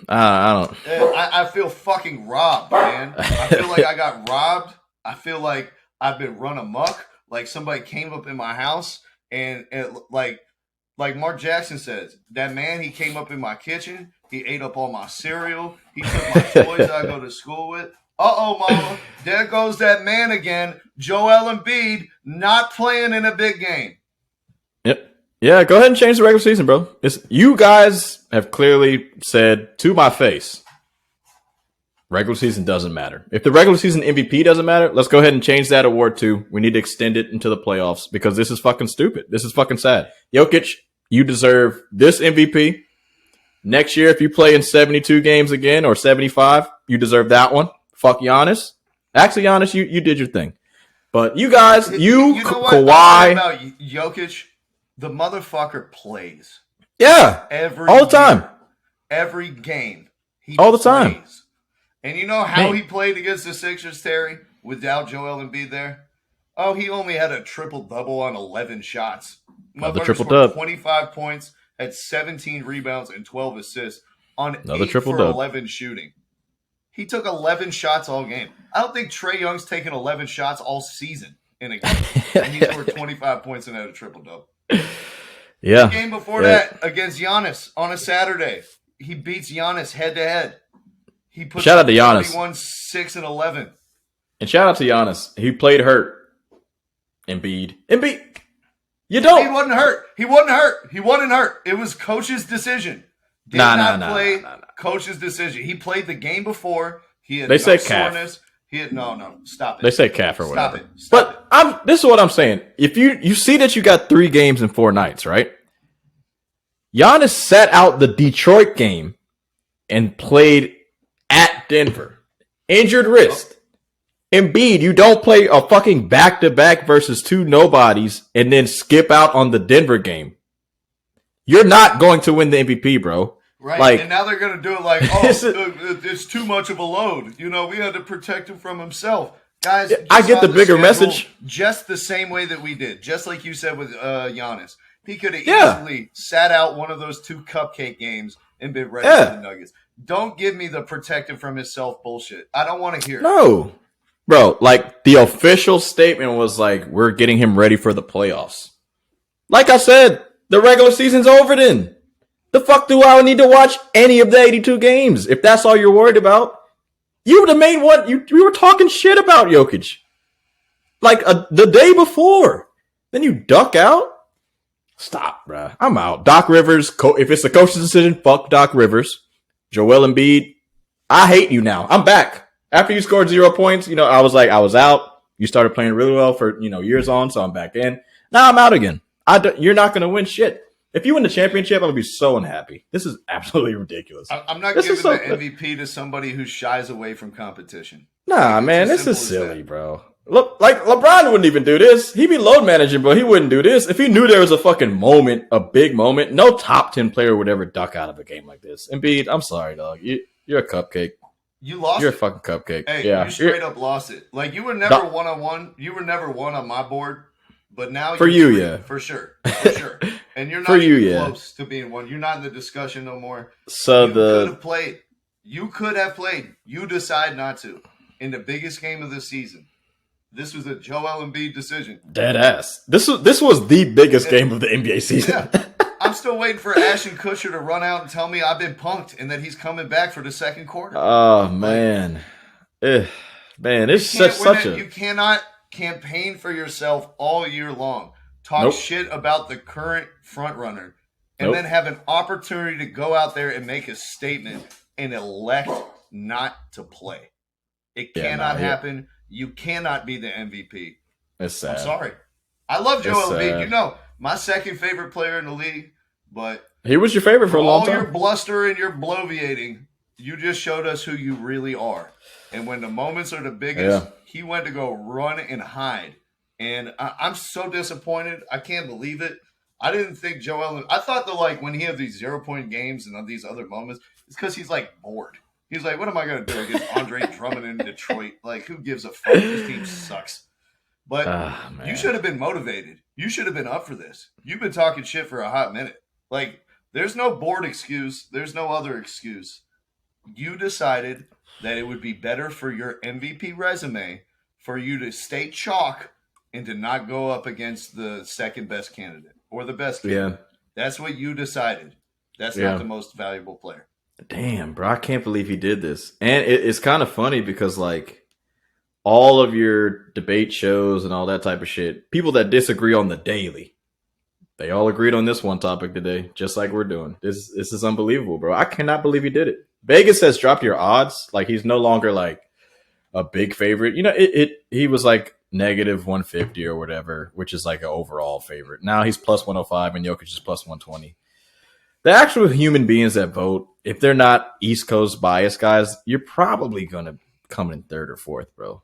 I don't. I feel fucking robbed, man. I feel like I got robbed. I feel like I've been run amok. Like, somebody came up in my house and like Mark Jackson says, that man, he came up in my kitchen. He ate up all my cereal. He took my toys I go to school with. Uh-oh, mama. There goes that man again. Joel Embiid not playing in a big game. Yep. Yeah, go ahead and change the regular season, bro. You guys have clearly said to my face, regular season doesn't matter. If the regular season MVP doesn't matter, let's go ahead and change that award too. We need to extend it into the playoffs because this is fucking stupid. This is fucking sad. Jokic, you deserve this MVP. Next year, if you play in 72 games again or 75, you deserve that one. Fuck Giannis. Actually, Giannis, you did your thing. But you guys, you know what Kawhi. About Jokic, the motherfucker plays. Yeah. All the time. Every game. He all the time. And you know how he played against the Sixers, Terry, without Joel Embiid there? Oh, he only had a triple-double on 11 shots. Another triple-double. 25 points, had 17 rebounds and 12 assists on another 8 for 11 shooting. He took 11 shots all game. I don't think Trae Young's taken 11 shots all season in a game. And he scored 25 points and had a triple-double. Yeah. The game before that against Giannis on a Saturday, he beats Giannis head-to-head. He put shout out to Giannis. 21, 6, and 11. And shout out to Giannis. He played hurt. Embiid. You don't. He wasn't hurt. He wasn't hurt. It was coach's decision. Did not play. Coach's decision. He played the game before. He had they say soreness. Calf. He had no. Stop it. They say calf or whatever. Stop it. This is what I'm saying. If you see that you got 3 games in 4 nights, right? Giannis sat out the Detroit game and played at Denver. Injured wrist. Embiid, you don't play a fucking back-to-back versus 2 nobodies and then skip out on the Denver game. You're not going to win the MVP, bro. Right, Like, and now they're going to do it like, it's too much of a load. You know, we had to protect him from himself. Guys, I get the bigger message. Just the same way that we did. Just like you said with Giannis. He could have easily sat out one of those 2 cupcake games and been ready for the Nuggets. Don't give me the protect him from himself bullshit. I don't want to hear it. No. Bro, like, the official statement was like, we're getting him ready for the playoffs. Like I said, the regular season's over then. The fuck do I need to watch any of the 82 games? If that's all you're worried about, you were the main one. You were talking shit about Jokic. Like the day before. Then you duck out? Stop, bruh. I'm out. Doc Rivers, if it's the coach's decision, fuck Doc Rivers. Joel Embiid, I hate you now. I'm back. After you scored 0 points, you know, I was like, I was out. You started playing really well for, you know, years on, so I'm back in. Now I'm out again. You're not going to win shit. If you win the championship, I'm going to be so unhappy. This is absolutely ridiculous. I'm not giving the MVP to somebody who shies away from competition. Nah, man, this is silly, bro. Look, like, LeBron wouldn't even do this. He'd be load managing, but he wouldn't do this. If he knew there was a fucking moment, a big moment, no top 10 player would ever duck out of a game like this. Embiid, I'm sorry, dog. You're a cupcake. You lost You're it. a fucking cupcake. Hey, yeah. you straight up lost it. Like, you were never one-on-one. You were never one on my board. But now for you're you, three, yeah. For sure. For sure. And you're not for you, close to being one. You're not in the discussion no more. So you could have played. You could have played. You decide not to. In the biggest game of the season. This was a Joel Embiid decision. Dead ass. This was the biggest game of the NBA season. Yeah. I'm still waiting for Ashton Kutcher to run out and tell me I've been punked and that he's coming back for the second quarter. Oh, man. Man, it's such a... You cannot campaign for yourself all year long. Talk shit about the current front runner and then have an opportunity to go out there and make a statement and elect not to play. It cannot happen. You cannot be the MVP. It's sad. I'm sorry. I love Joel Embiid. You know, my second favorite player in the league, but he was your favorite for a long time. All your bluster and your bloviating, you just showed us who you really are. And when the moments are the biggest, he went to go run and hide. And I'm so disappointed. I can't believe it. I didn't think I thought that, like, when he had these 0-point games and these other moments, it's because he's, like, bored. He's like, what am I going to do against Andre Drummond in Detroit? Like, who gives a fuck? This team sucks. But you should have been motivated. You should have been up for this. You've been talking shit for a hot minute. Like, there's no board excuse. There's no other excuse. You decided that it would be better for your MVP resume for you to stay chalk and to not go up against the second best candidate or the best candidate. Yeah. That's what you decided. That's not the most valuable player. Damn, bro, I can't believe he did this. And it's kind of funny because, like, all of your debate shows and all that type of shit, people that disagree on the daily, they all agreed on this one topic today, just like we're doing. This is unbelievable, bro. I cannot believe he did it. Vegas has dropped your odds. Like, he's no longer, like, a big favorite. You know, he was, like, negative 150 or whatever, which is, like, an overall favorite. Now he's plus 105 and Jokic is plus 120. The actual human beings that vote, if they're not East Coast biased guys, you're probably going to come in third or fourth, bro.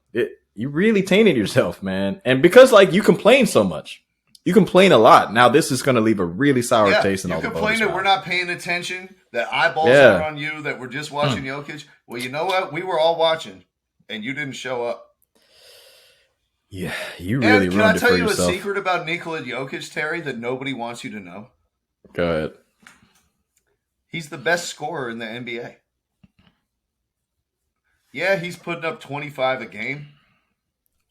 You really tainted yourself, man. And because, like, you complain so much. You complain a lot. Now this is going to leave a really sour taste in all the voters. You complain that we're not paying attention, that eyeballs are on you, that we're just watching Jokic. Well, you know what? We were all watching, and you didn't show up. Yeah, you really ruined it for yourself. Can I tell you a secret about Nikola Jokic, Terry, that nobody wants you to know? Go ahead. He's the best scorer in the NBA. Yeah, he's putting up 25 a game.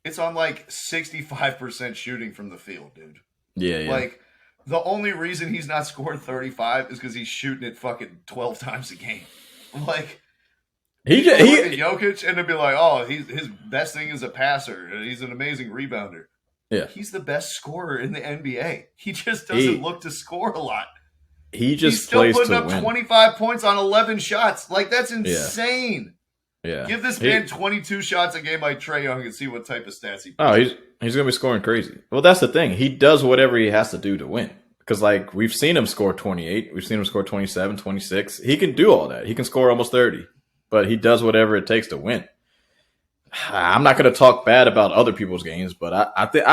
It's on like 65% shooting from the field, dude. Yeah. Like, the only reason he's not scored 35 is because he's shooting it fucking 12 times a game. Like, he look at Jokic and they'd be like, oh, his best thing is a passer. He's an amazing rebounder. Yeah. He's the best scorer in the NBA. He just doesn't look to score a lot. He's still putting up 25 points on 11 shots. Like, that's insane. Yeah. Give this man 22 shots a game like Trae Young and see what type of stats he puts. Oh, he's going to be scoring crazy. Well, that's the thing. He does whatever he has to do to win. Because, like, we've seen him score 28. We've seen him score 27, 26. He can do all that. He can score almost 30. But he does whatever it takes to win. I'm not going to talk bad about other people's games, but I think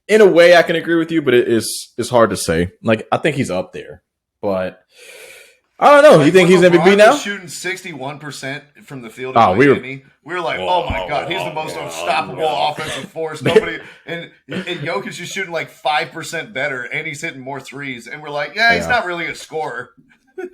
in a way I can agree with you, but it's hard to say. Like, I think he's up there. But I don't know. You think he's LeBron MVP now? was shooting 61% from the field in Miami. We were like, oh my God, he's the most unstoppable offensive force. Nobody and Jokic is shooting like 5% better, and he's hitting more threes. And we're like, he's not really a scorer.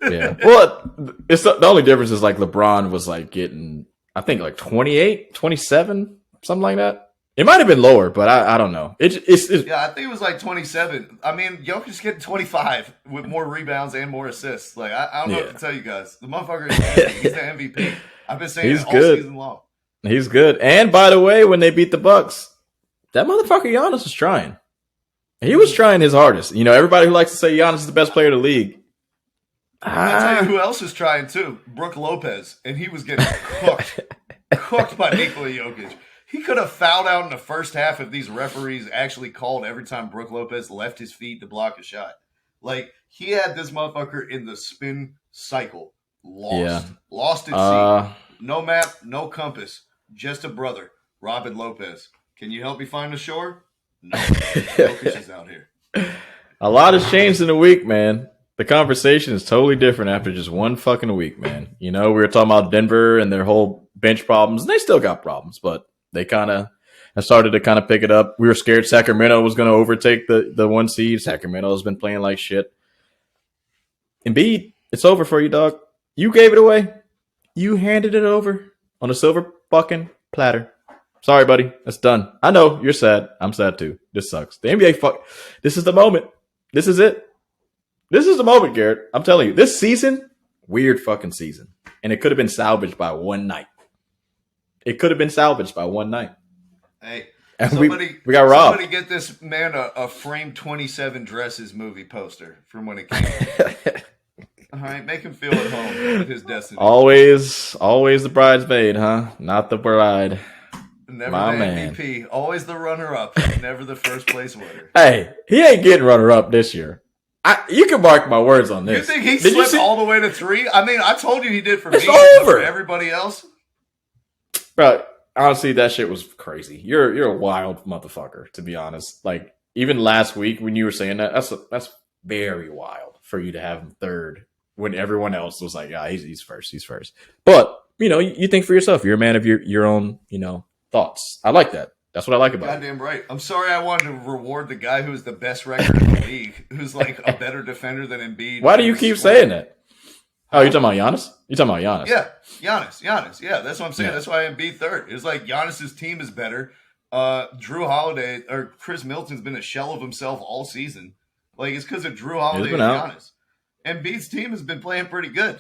Yeah. Well, it's the only difference is like LeBron was like getting, I think like 28, 27, something like that. It might have been lower, but I don't know. It's I think it was like 27. I mean, Jokic's getting 25 with more rebounds and more assists. Like I don't know what to tell you guys. The motherfucker is nasty. He's the MVP. I've been saying it all season long. He's good. And by the way, when they beat the Bucks, that motherfucker Giannis was trying. He was trying his hardest. You know, everybody who likes to say Giannis is the best player in the league. I'll tell you who else is trying too. Brook Lopez, and he was getting cooked by Nikola Jokic. He could have fouled out in the first half if these referees actually called every time Brook Lopez left his feet to block a shot. Like, he had this motherfucker in the spin cycle. Lost at sea. No map, no compass. Just a brother, Robin Lopez. Can you help me find the shore? No. Jokic is out here. A lot has changed in a week, man. The conversation is totally different after just one fucking week, man. You know, we were talking about Denver and their whole bench problems, and they still got problems, but they kind of started to kind of pick it up. We were scared Sacramento was going to overtake the 1 seed. Sacramento has been playing like shit. Embiid, it's over for you, dog. You gave it away. You handed it over on a silver fucking platter. Sorry, buddy. That's done. I know you're sad. I'm sad too. This sucks. The NBA This is the moment. This is it. This is the moment, Garrett. I'm telling you. This season, weird fucking season. And it could have been salvaged by one night. It could have been salvaged by one night. Hey, and somebody, we got robbed. Somebody get this man a framed 27 dresses movie poster from when it came out. All right, make him feel at home with his destiny. Always the bridesmaid, huh? Not the bride. Never My the man. MVP. Always the runner-up. Never the first place winner. Hey, he ain't getting runner-up this year. You can mark my words on this. You think he slipped all the way to 3? I mean, I told you he did for it's me. Over. For everybody else. Bro, honestly, that shit was crazy. You're a wild motherfucker, to be honest. Like, even last week when you were saying that, that's very wild for you to have him third when everyone else was like, yeah, he's first. But, you know, you think for yourself. You're a man of your own, you know, thoughts. I like that. That's what I like about it. Goddamn right. I'm sorry I wanted to reward the guy who's the best record in the league, who's like a better defender than Embiid. Why do you keep saying that? Oh, you're talking about Giannis? You're talking about Giannis. Yeah, Giannis. Yeah, that's what I'm saying. Yeah. That's why Embiid third. It's like Giannis's team is better. Drew Holiday or Chris Middleton's been a shell of himself all season. Like, it's because of Drew Holiday and Giannis. Embiid's team has been playing pretty good.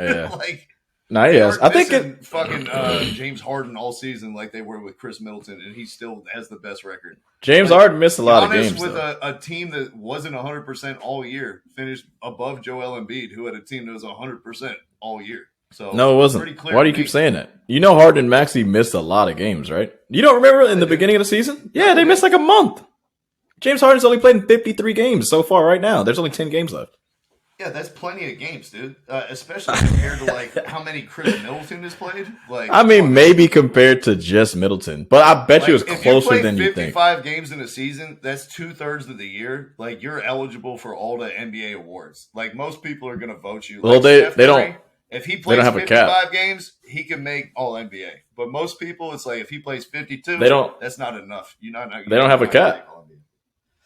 Yeah. Like, nah, yes. I think it fucking James Harden all season like they were with Chris Middleton, and he still has the best record. James Harden missed a lot of games with though. a team that wasn't 100% all year, finished above Joel Embiid, who had a team that was 100% all year. So no, it wasn't. Why do you keep saying that? You know, Harden and Maxey missed a lot of games, right? You don't remember in the beginning of the season? Yeah, they missed like a month. James Harden's only played in 53 games so far right now. There's only 10 games left. Yeah, that's plenty of games, dude. Especially compared to like how many Chris Middleton has played. Like, I mean, maybe compared to just Middleton, but I bet you it was closer than you think. 55 games in a season, that's 2/3 of the year. Like, you're eligible for all the NBA awards. Like, most people are going to vote you. Well, like they Curry, don't. If he plays don't have a 55 cap. games, he can make all NBA. But most people, it's like if he plays 52, they don't. That's not enough. They don't have a cap.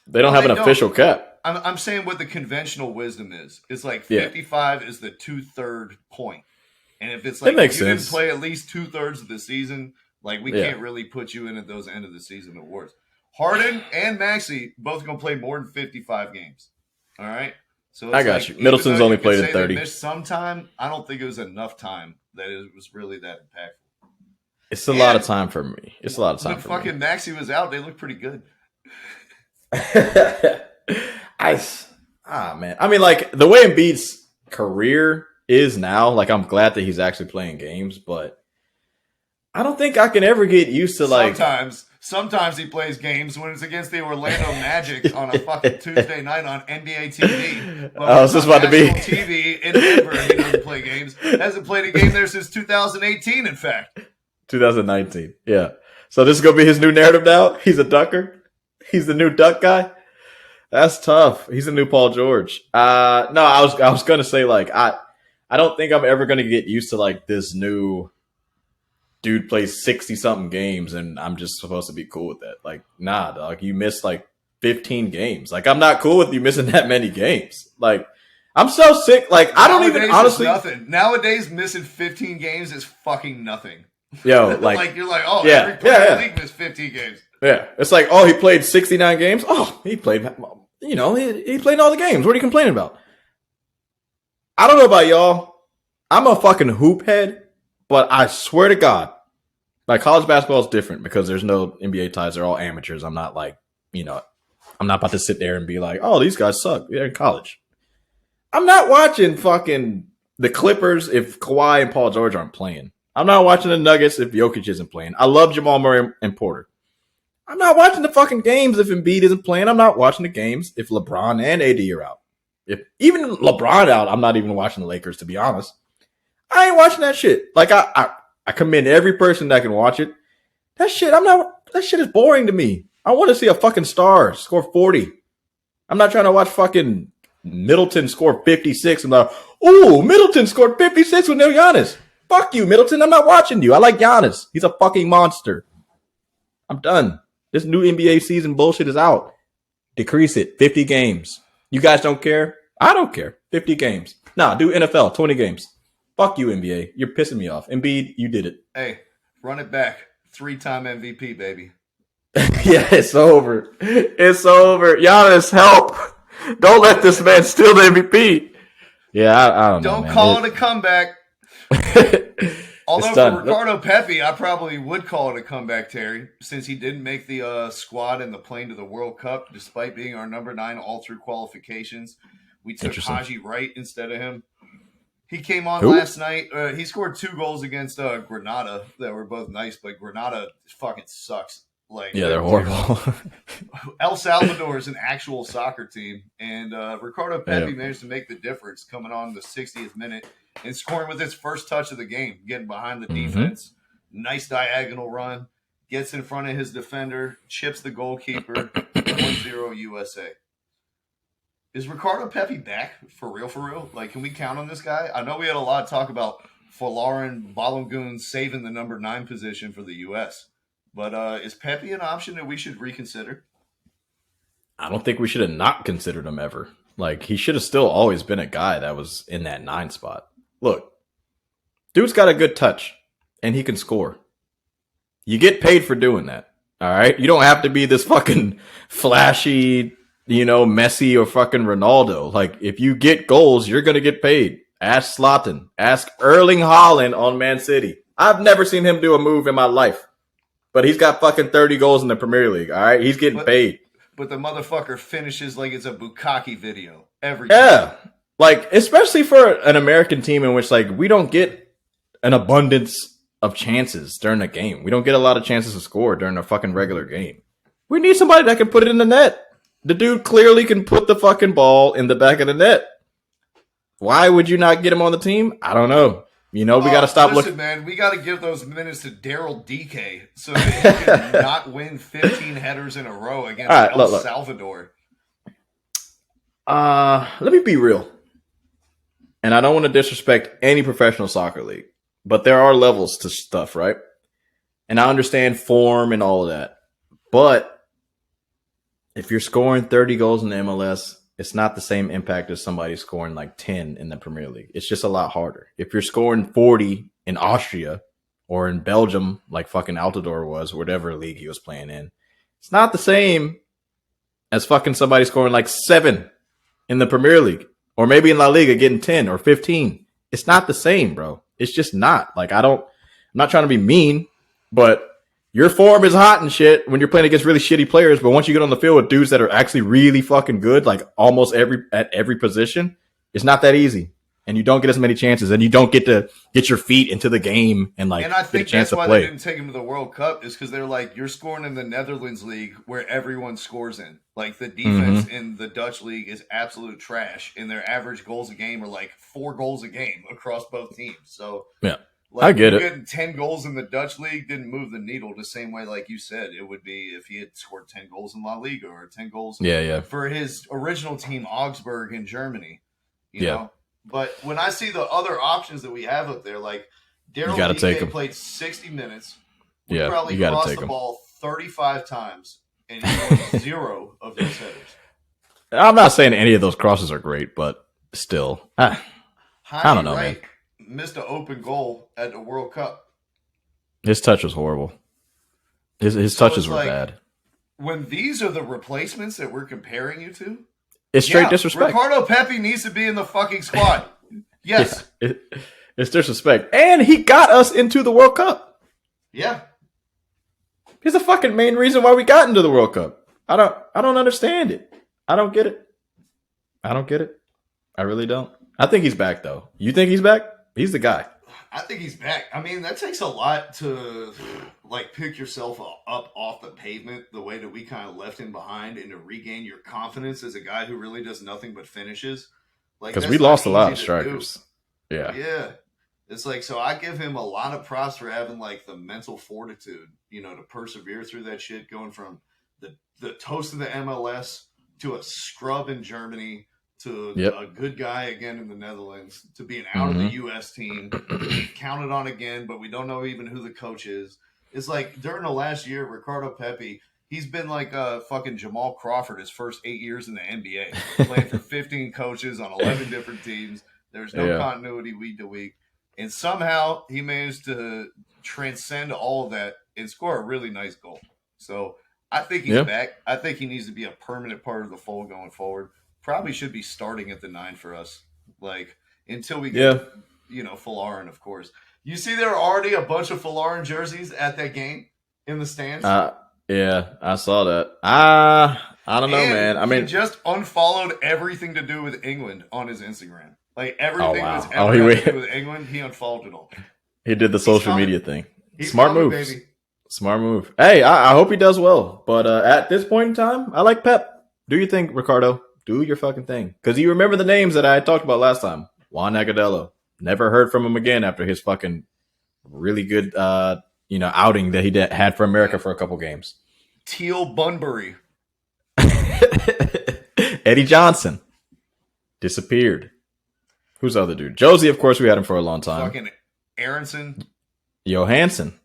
They don't have an official cap. I'm saying what the conventional wisdom is. It's like 55 is the 2/3 point. And if it's like it makes you sense. didn't play at least 2/3 of the season, like we can't really put you in at those end of the season awards. Harden and Maxey both going to play more than 55 games. All right? So I got you. Middleton's only played in 30. Missed some time. I don't think it was enough time that it was really that impactful. It's a lot of time for me. It's a lot of time for me. When fucking Maxey was out, they looked pretty good. Man. I mean, like, the way Embiid's career is now, like, I'm glad that he's actually playing games, but I don't think I can ever get used to, like... Sometimes he plays games when it's against the Orlando Magic on a fucking Tuesday night on NBA TV. I was just about to be... TV in Denver, he doesn't play games. Hasn't played a game there since 2018, in fact. 2019, yeah. So this is going to be his new narrative now? He's a ducker? He's the new duck guy? That's tough. He's a new Paul George. No, I was gonna say like I don't think I'm ever gonna get used to like this new dude plays 60 something games and I'm just supposed to be cool with that. Like, nah, dog, you missed like 15 games. Like, I'm not cool with you missing that many games. Like, I'm so sick. Like, I don't even honestly. Nothing. Nowadays, missing 15 games is fucking nothing. Yo, like, like you're like, oh, every player in the league missed 15 games. Yeah, it's like, oh, he played 69 games. Oh, he played, he played all the games. What are you complaining about? I don't know about y'all. I'm a fucking hoop head, but I swear to God, like college basketball is different because there's no NBA ties. They're all amateurs. I'm not like, I'm not about to sit there and be like, oh, these guys suck. They're in college. I'm not watching fucking the Clippers if Kawhi and Paul George aren't playing. I'm not watching the Nuggets if Jokic isn't playing. I love Jamal Murray and Porter. I'm not watching the fucking games if Embiid isn't playing. I'm not watching the games if LeBron and AD are out. If even LeBron out, I'm not even watching the Lakers, to be honest. I ain't watching that shit. Like, I commend every person that can watch it. That shit is boring to me. I want to see a fucking star score 40. I'm not trying to watch fucking Middleton score 56 and like, ooh, Middleton scored 56 with no Giannis. Fuck you, Middleton. I'm not watching you. I like Giannis. He's a fucking monster. I'm done. This new NBA season bullshit is out. Decrease it. 50 games. You guys don't care? I don't care. 50 games. Nah, do NFL. 20 games. Fuck you, NBA. You're pissing me off. Embiid, you did it. Hey, run it back. 3-time MVP, baby. Yeah, it's over. It's over. Giannis, help. Don't let this man steal the MVP. Yeah, I don't know. Don't call it a comeback. Although for Ricardo Pepi, I probably would call it a comeback, Terry, since he didn't make the squad in the plane to the World Cup, despite being our number 9 all through qualifications. We took Haji Wright instead of him. He came on last night. He scored 2 goals against Granada that were both nice, but Granada fucking sucks. Like, yeah, they're horrible. El Salvador is an actual soccer team, and Ricardo Pepi managed to make the difference coming on the 60th minute and scoring with his first touch of the game, getting behind the defense. Nice diagonal run, gets in front of his defender, chips the goalkeeper, 1-0 USA. Is Ricardo Pepi back for real, for real? Like, can we count on this guy? I know we had a lot of talk about Folarin Balogun saving the number 9 position for the U.S., but is Pepi an option that we should reconsider? I don't think we should have not considered him ever. Like, he should have still always been a guy that was in that 9 spot. Look, dude's got a good touch, and he can score. You get paid for doing that, all right? You don't have to be this fucking flashy, Messi or fucking Ronaldo. Like, if you get goals, you're going to get paid. Ask Zlatan. Ask Erling Haaland on Man City. I've never seen him do a move in my life. But he's got fucking 30 goals in the Premier League, all right? He's getting paid. But the motherfucker finishes like it's a Bukkake video every time. Like, especially for an American team in which, like, we don't get an abundance of chances during a game. We don't get a lot of chances to score during a fucking regular game. We need somebody that can put it in the net. The dude clearly can put the fucking ball in the back of the net. Why would you not get him on the team? I don't know. We got to stop looking. Man, we got to give those minutes to Daryl DK so that he can not win 15 headers in a row against El Salvador. Let me be real. And I don't want to disrespect any professional soccer league, but there are levels to stuff, right? And I understand form and all of that. But if you're scoring 30 goals in the MLS, it's not the same impact as somebody scoring like 10 in the Premier League. It's just a lot harder. If you're scoring 40 in Austria or in Belgium, like fucking Altidore was, whatever league he was playing in, it's not the same as fucking somebody scoring like 7 in the Premier League or maybe in La Liga getting 10 or 15. It's not the same, bro. It's just not. Like, I'm not trying to be mean, but your form is hot and shit when you're playing against really shitty players, but once you get on the field with dudes that are actually really fucking good, like almost at every position, it's not that easy. And you don't get as many chances, and you don't get to get your feet into the game and like I think get a chance that's why to play. They didn't take him to the World Cup is because they're like, you're scoring in the Netherlands league where everyone scores in. Like the defense in the Dutch league is absolute trash, and their average goals a game are like 4 goals a game across both teams. So yeah. I get it. Getting 10 goals in the Dutch league didn't move the needle the same way, like you said, it would be if he had scored 10 goals in La Liga or 10 goals for his original team, Augsburg in Germany. You know? But when I see the other options that we have up there, like Daryl Dike played 60 minutes. We probably crossed the ball 35 times, and he won 0 of those headers. I'm not saying any of those crosses are great, but still. I don't know, man. Missed an open goal at the World Cup. His touch was horrible. His touches were bad. When these are the replacements that we're comparing you to, it's straight disrespect. Ricardo Pepi needs to be in the fucking squad. Yes. It's disrespect. And he got us into the World Cup. Yeah. He's the fucking main reason why we got into the World Cup. I don't understand it. I don't get it. I really don't. I think he's back, though. You think he's back? He's the guy. I think he's back. I mean, that takes a lot to like pick yourself up off the pavement the way that we kind of left him behind and to regain your confidence as a guy who really does nothing but finishes. Like, because we lost a lot of strikers. Yeah. Yeah. It's like, so I give him a lot of props for having like the mental fortitude, you know, to persevere through that shit, going from the toast of the MLS to a scrub in Germany to a good guy again in the Netherlands, to being out of the U.S. team, counted on again, but we don't know even who the coach is. It's like during the last year, Ricardo Pepi, he's been like fucking Jamal Crawford his first 8 years in the NBA, playing for 15 coaches on 11 different teams. There's no continuity week to week. And somehow he managed to transcend all of that and score a really nice goal. So I think he's back. I think he needs to be a permanent part of the fold going forward. Probably should be starting at the 9 for us, like until we get, Folarin, of course. You see, there are already a bunch of Folarin jerseys at that game in the stands. Yeah, I saw that. I don't know, man. I mean, he just unfollowed everything to do with England on his Instagram. Like everything that's ever to do with England, he unfollowed it all. He did the social media thing. Smart move, baby. Smart move. Hey, I hope he does well. But at this point in time, I like Pep. Do your thing, Ricardo. Do your fucking thing. Because you remember the names that I talked about last time. Juan Agudelo. Never heard from him again after his fucking really good, outing that he had for America for a couple games. Teal Bunbury. Eddie Johnson. Disappeared. Who's the other dude? Josie, of course, we had him for a long time. Fucking Aronson. Johansson.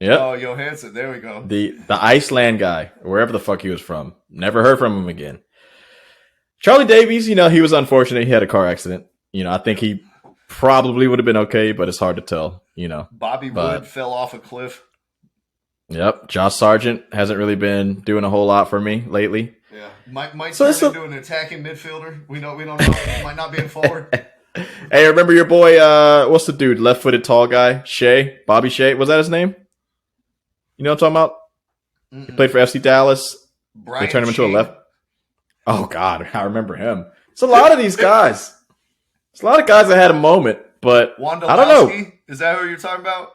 Yep. Oh, Johansson. There we go. The Iceland guy, wherever the fuck he was from. Never heard from him again. Charlie Davies, he was unfortunate. He had a car accident. I think he probably would have been okay, but it's hard to tell, Bobby Wood fell off a cliff. Yep. Josh Sargent hasn't really been doing a whole lot for me lately. Yeah. Might turn into an attacking midfielder. We don't know. He might not be in forward. Hey, remember your boy, what's the dude? Left-footed tall guy? Shea? Bobby Shea? Was that his name? You know what I'm talking about? He played for FC Dallas. Brian they turned him into a left. Oh, God. I remember him. It's a lot of these guys. It's a lot of guys that had a moment, but I don't know. Is that who you're talking about?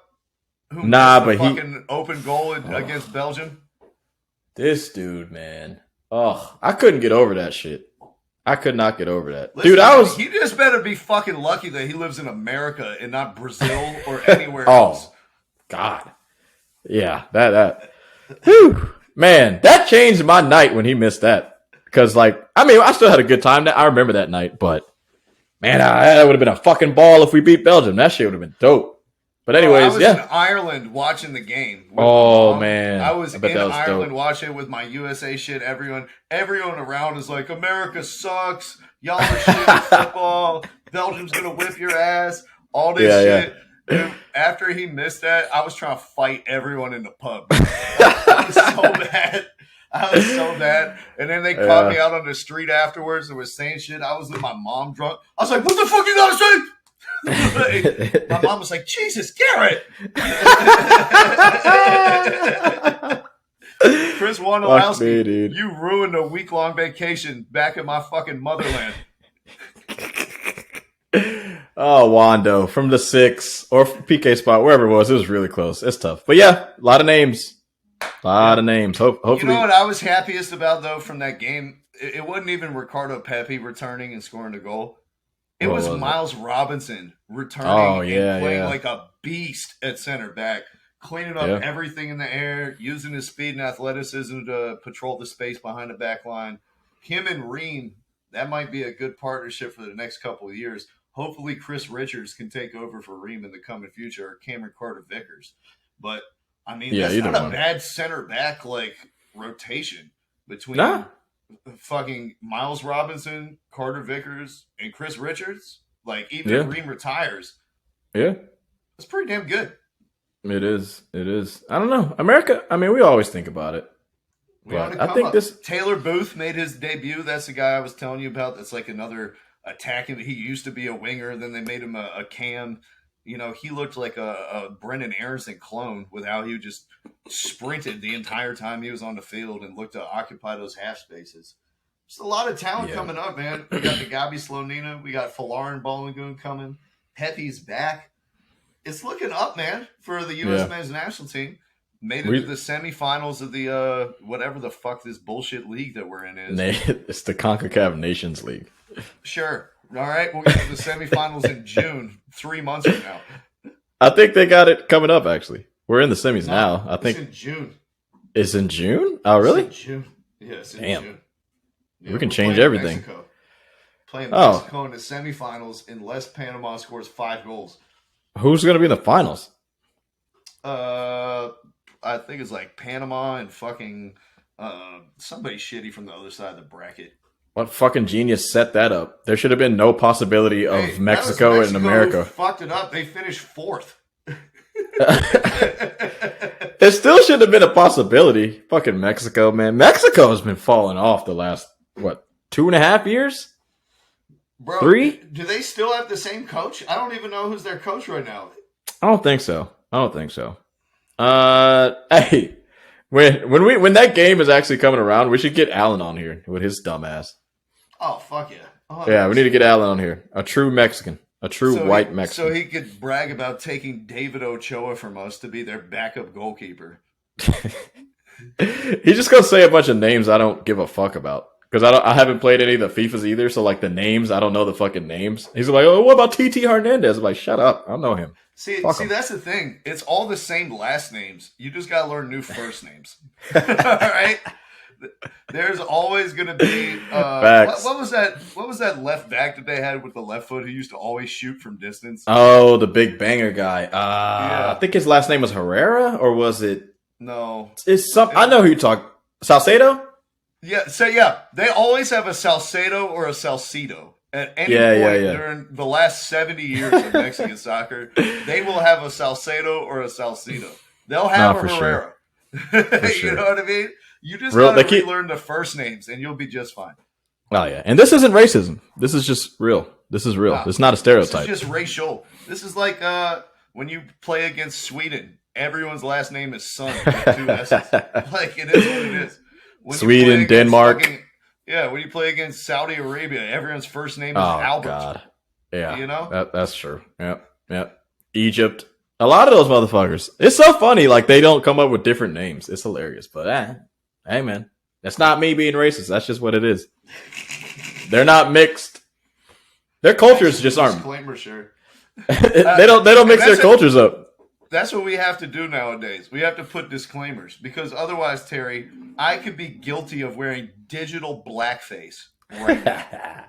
Who but fucking open goal against Belgium? This dude, man. Oh, I couldn't get over that shit. I could not get over that. Listen, dude, he just better be fucking lucky that he lives in America and not Brazil or anywhere else. Oh, God. Yeah, that. Whew. Man, that changed my night when he missed that. Because, I still had a good time. I remember that night, but, man, that would have been a fucking ball if we beat Belgium. That shit would have been dope. But anyways, I was in Ireland watching the game. Oh, man. I was in Ireland watching it with my USA shit. Everyone around is like, America sucks. Y'all are shit at football. Belgium's going to whip your ass. All this shit. Dude, after he missed that, I was trying to fight everyone in the pub. I was so bad. And then they caught me out on the street afterwards and was saying shit. I was with my mom drunk. I was like, what the fuck you got to say? My mom was like, Jesus, Garrett. Chris Wondolowski, you ruined a week-long vacation back in my fucking motherland. Oh, Wando from the 6 or PK spot, wherever it was really close. It's tough. But yeah, a lot of names. Hopefully. You know what I was happiest about, though, from that game? It wasn't even Ricardo Pepi returning and scoring a goal. It was Miles Robinson returning and playing like a beast at center back, cleaning up everything in the air, using his speed and athleticism to patrol the space behind the back line. Him and Ream, that might be a good partnership for the next couple of years. Hopefully Chris Richards can take over for Ream in the coming future, or Cameron Carter-Vickers. But, I mean, that's not a bad center back, like, rotation between fucking Miles Robinson, Carter-Vickers, and Chris Richards. Like, even if Ream retires, it's pretty damn good. It is. I don't know. America, I mean, we always think about it. I think this Taylor Booth made his debut. That's the guy I was telling you about. That's like another attacking. He used to be a winger. Then they made him a cam. You know, he looked like a Brendan Aronson clone with how he just sprinted the entire time he was on the field and looked to occupy those half spaces. Just a lot of talent coming up, man. We got the Gabi Slonina. We got Falarin Balogun coming. Pepi's back. It's looking up, man, for the U.S. men's national team. Made it to the semifinals of the whatever the fuck this bullshit league that we're in is. It's the CONCACAF Nations League. Sure. All right. We'll get to the semifinals in June, 3 months from now. I think they got it coming up, actually. We're in the semis now. I think it's in June. It's in June? Oh, really? It's in June. Yeah, it's in June. Yeah, we can change everything. Playing Mexico in the semifinals unless Panama scores 5 goals. Who's going to be in the finals? I think it's like Panama and fucking somebody shitty from the other side of the bracket. What fucking genius set that up? There should have been no possibility of Mexico and America. Fucked it up. They finished 4th. It still should have been a possibility. Fucking Mexico, man. Mexico has been falling off the last, 2.5 years? Bro, 3? Do they still have the same coach? I don't even know who's their coach right now. I don't think so. Hey, when that game is actually coming around, we should get Alan on here with his dumb ass. Oh, fuck yeah. Yeah, we need to get Alan on here. A true Mexican. A true white Mexican. So he could brag about taking David Ochoa from us to be their backup goalkeeper. He's just going to say a bunch of names I don't give a fuck about. Because I haven't played any of the FIFAs either, so like the names, I don't know the fucking names. He's like, oh, what about TT Hernandez? I'm like, shut up. I don't know him. See, that's the thing. It's all the same last names. You just got to learn new first names. All right? There's always going to be what was that left back that they had with the left foot who used to always shoot from distance? Oh, the big banger guy. I think his last name was Herrera, or was it? No. I know who you talk. Salcedo? Yeah, they always have a Salcedo or a Salcido. At any point during the last 70 years of Mexican soccer, they will have a Salcedo or a Salcido. They'll have a Herrera. Sure. You know what I mean? You just got to relearn the first names, and you'll be just fine. Oh, yeah. And this isn't racism. This is just real. This is real. Wow. It's not a stereotype. This is just racial. This is like when you play against Sweden, everyone's last name is Son with 2 S's. Like, it is what it is. When Sweden, Denmark. When you play against Saudi Arabia, everyone's first name is Albert. God. Yeah. You know? That's true. Yep. Egypt. A lot of those motherfuckers. It's so funny. Like, they don't come up with different names. It's hilarious. But, hey, man. That's not me being racist. That's just what it is. They're not mixed. Their cultures just aren't. Disclaimer, sure. They don't mix their cultures up. That's what we have to do nowadays. We have to put disclaimers because otherwise, Terry, I could be guilty of wearing digital blackface right now.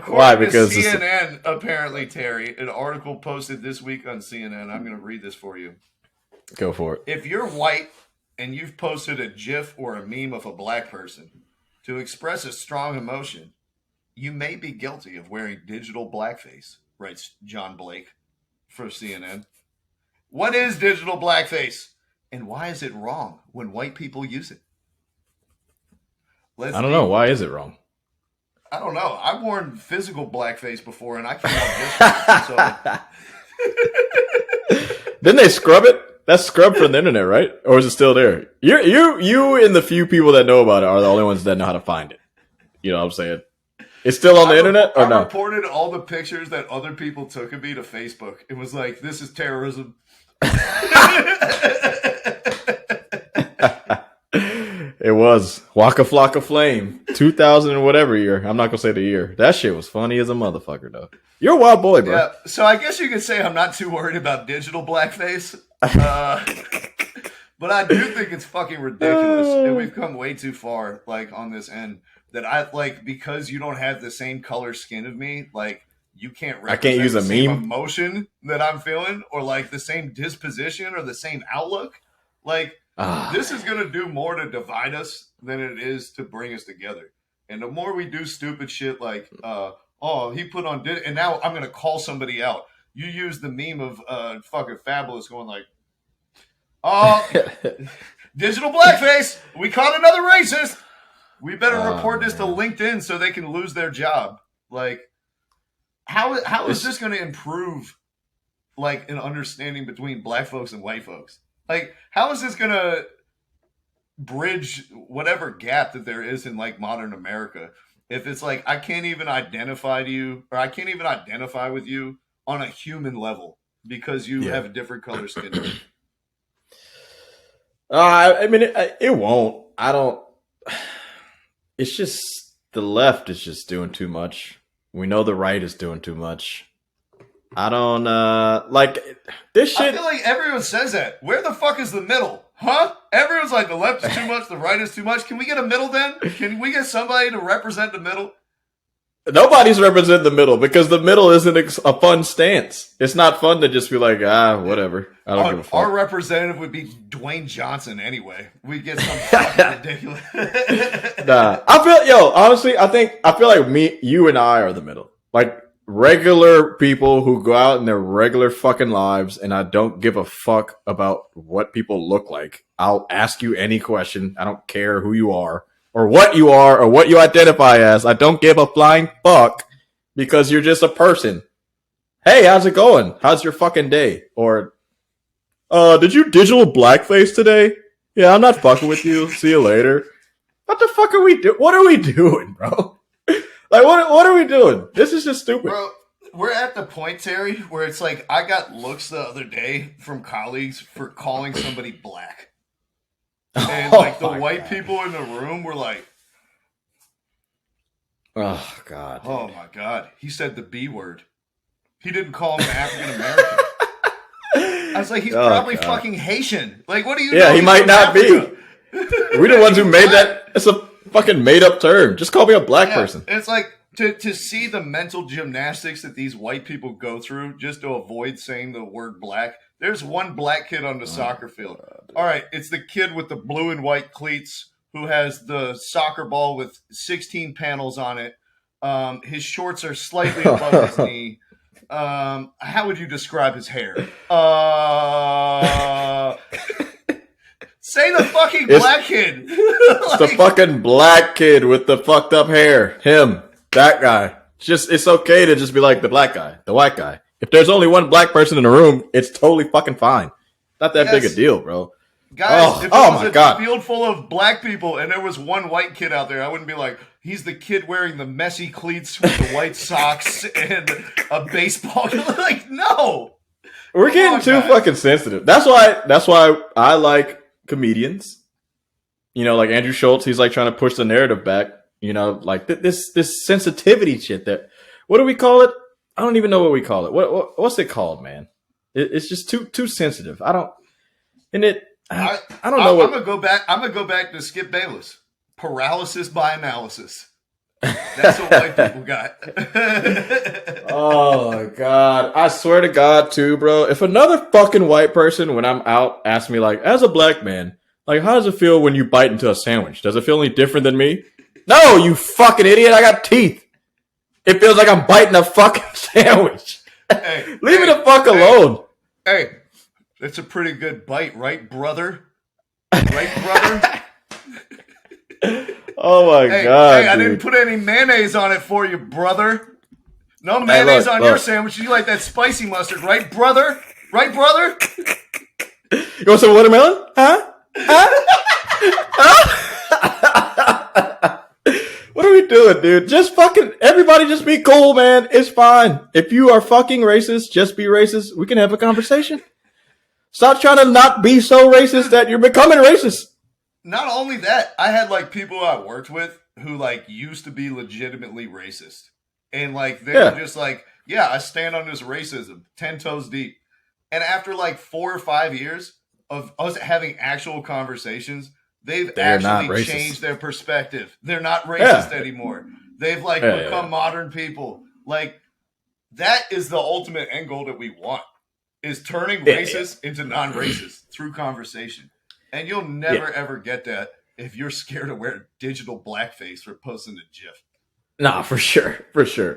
Why? Because to CNN, apparently, Terry, an article posted this week on CNN. I'm going to read this for you. Go for it. If you're white and you've posted a GIF or a meme of a black person to express a strong emotion, you may be guilty of wearing digital blackface, writes John Blake for CNN. What is digital blackface? And why is it wrong when white people use it? I don't know. Why is it wrong? I don't know. I've worn physical blackface before, and I cannot Didn't they scrub it? That's scrubbed from the internet, right? Or is it still there? You and the few people that know about it are the only ones that know how to find it. You know what I'm saying? It's still on the internet or no? I reported all the pictures that other people took of me to Facebook. It was like, this is terrorism. It was Waka Flocka Flame, 2000 and whatever year. I'm not gonna say the year. That shit was funny as a motherfucker, though. You're a wild boy, bro. Yeah, so I guess you could say I'm not too worried about digital blackface, but I do think it's fucking ridiculous, and we've come way too far, like on this end. That I like because you don't have the same color skin of me, like you can't. I can't use a same meme emotion that I'm feeling, or like the same disposition or the same outlook. Like this is gonna do more to divide us than it is to bring us together. And the more we do stupid shit like, oh, he put on, and now I'm gonna call somebody out. You use the meme of fucking Fabulous going like, oh, digital blackface. We caught another racist. We better report this to LinkedIn so they can lose their job. Like, how is this going to improve, like, an understanding between black folks and white folks? Like, how is this going to bridge whatever gap that there is in, like, modern America? If it's like, I can't even identify to you, or I can't even identify with you on a human level because you have a different color skin. I mean, it won't. I don't. It's just the left is just doing too much. We know the right is doing too much. I don't like this shit. I feel like everyone says that. Where the fuck is the middle? Huh? Everyone's like the left is too much, the right is too much. Can we get a middle then? Can we get somebody to represent the middle? Nobody's representing the middle because the middle isn't a fun stance. It's not fun to just be like, whatever. I don't give a fuck. Our representative would be Dwayne Johnson anyway. We get some fucking ridiculous. Nah, honestly, I feel like you and I are the middle. Like regular people who go out in their regular fucking lives, and I don't give a fuck about what people look like. I'll ask you any question. I don't care who you are. Or what you are, or what you identify as. I don't give a flying fuck because you're just a person. Hey, how's it going? How's your fucking day? Or, did you digital blackface today? Yeah, I'm not fucking with you. See you later. What the fuck are we doing? What are we doing, bro? Like, what are we doing? This is just stupid. Bro, we're at the point, Terry, where it's like, I got looks the other day from colleagues for calling somebody black. And like the white people in the room were like, oh God. Dude. Oh my God. He said the B word. He didn't call him African American. I was like, he's probably fucking Haitian. Like, what do you know? Yeah, he might not be. We're the ones who made that. It's a fucking made up term. Just call me a black person. It's like to see the mental gymnastics that these white people go through just to avoid saying the word black. There's one black kid on the soccer field. All right, it's the kid with the blue and white cleats who has the soccer ball with 16 panels on it. His shorts are slightly above his knee. How would you describe his hair? Say the fucking black kid. It's the fucking black kid with the fucked up hair. Him. That guy. It's okay to just be like the black guy, the white guy. If there's only one black person in the room, it's totally fucking fine. Not that big a deal, bro. Guys, if there was a field full of black people and there was one white kid out there, I wouldn't be like, he's the kid wearing the messy cleats with the white socks and a baseball. Like, no. We're getting too fucking sensitive. That's why I like comedians. You know, like Andrew Schultz, he's like trying to push the narrative back. You know, like this sensitivity shit that, what do we call it? I don't even know what we call it. What's it called, man? It's just too sensitive. I don't know. I'm gonna go back to Skip Bayless. Paralysis by analysis. That's what white people got. Oh my God. I swear to God too, bro. If another fucking white person when I'm out asks me like, as a black man, like how does it feel when you bite into a sandwich? Does it feel any different than me? No, you fucking idiot. I got teeth. It feels like I'm biting a fucking sandwich. Leave me the fuck alone. Hey, that's a pretty good bite, right, brother? Right, brother? Oh my God. Hey, I didn't put any mayonnaise on it for you, brother. No mayonnaise on your sandwich. You like that spicy mustard, right, brother? Right, brother? You want some watermelon? Huh? What are we doing, dude? Just fucking everybody just be cool, man. It's fine. If you are fucking racist, just be racist. We can have a conversation. Stop trying to not be so racist that you're becoming racist. not only that, I had like people I worked with who like used to be legitimately racist. And like they were just like, yeah, I stand on this racism 10 toes deep. And after like 4 or 5 years of us having actual conversations, they're actually changed their perspective. They're not racist anymore. They've like become modern people. Like that is the ultimate end goal that we want, is turning racist into non-racist through conversation. And you'll never ever get that if you're scared to wear digital blackface for posting a GIF. Nah, for sure.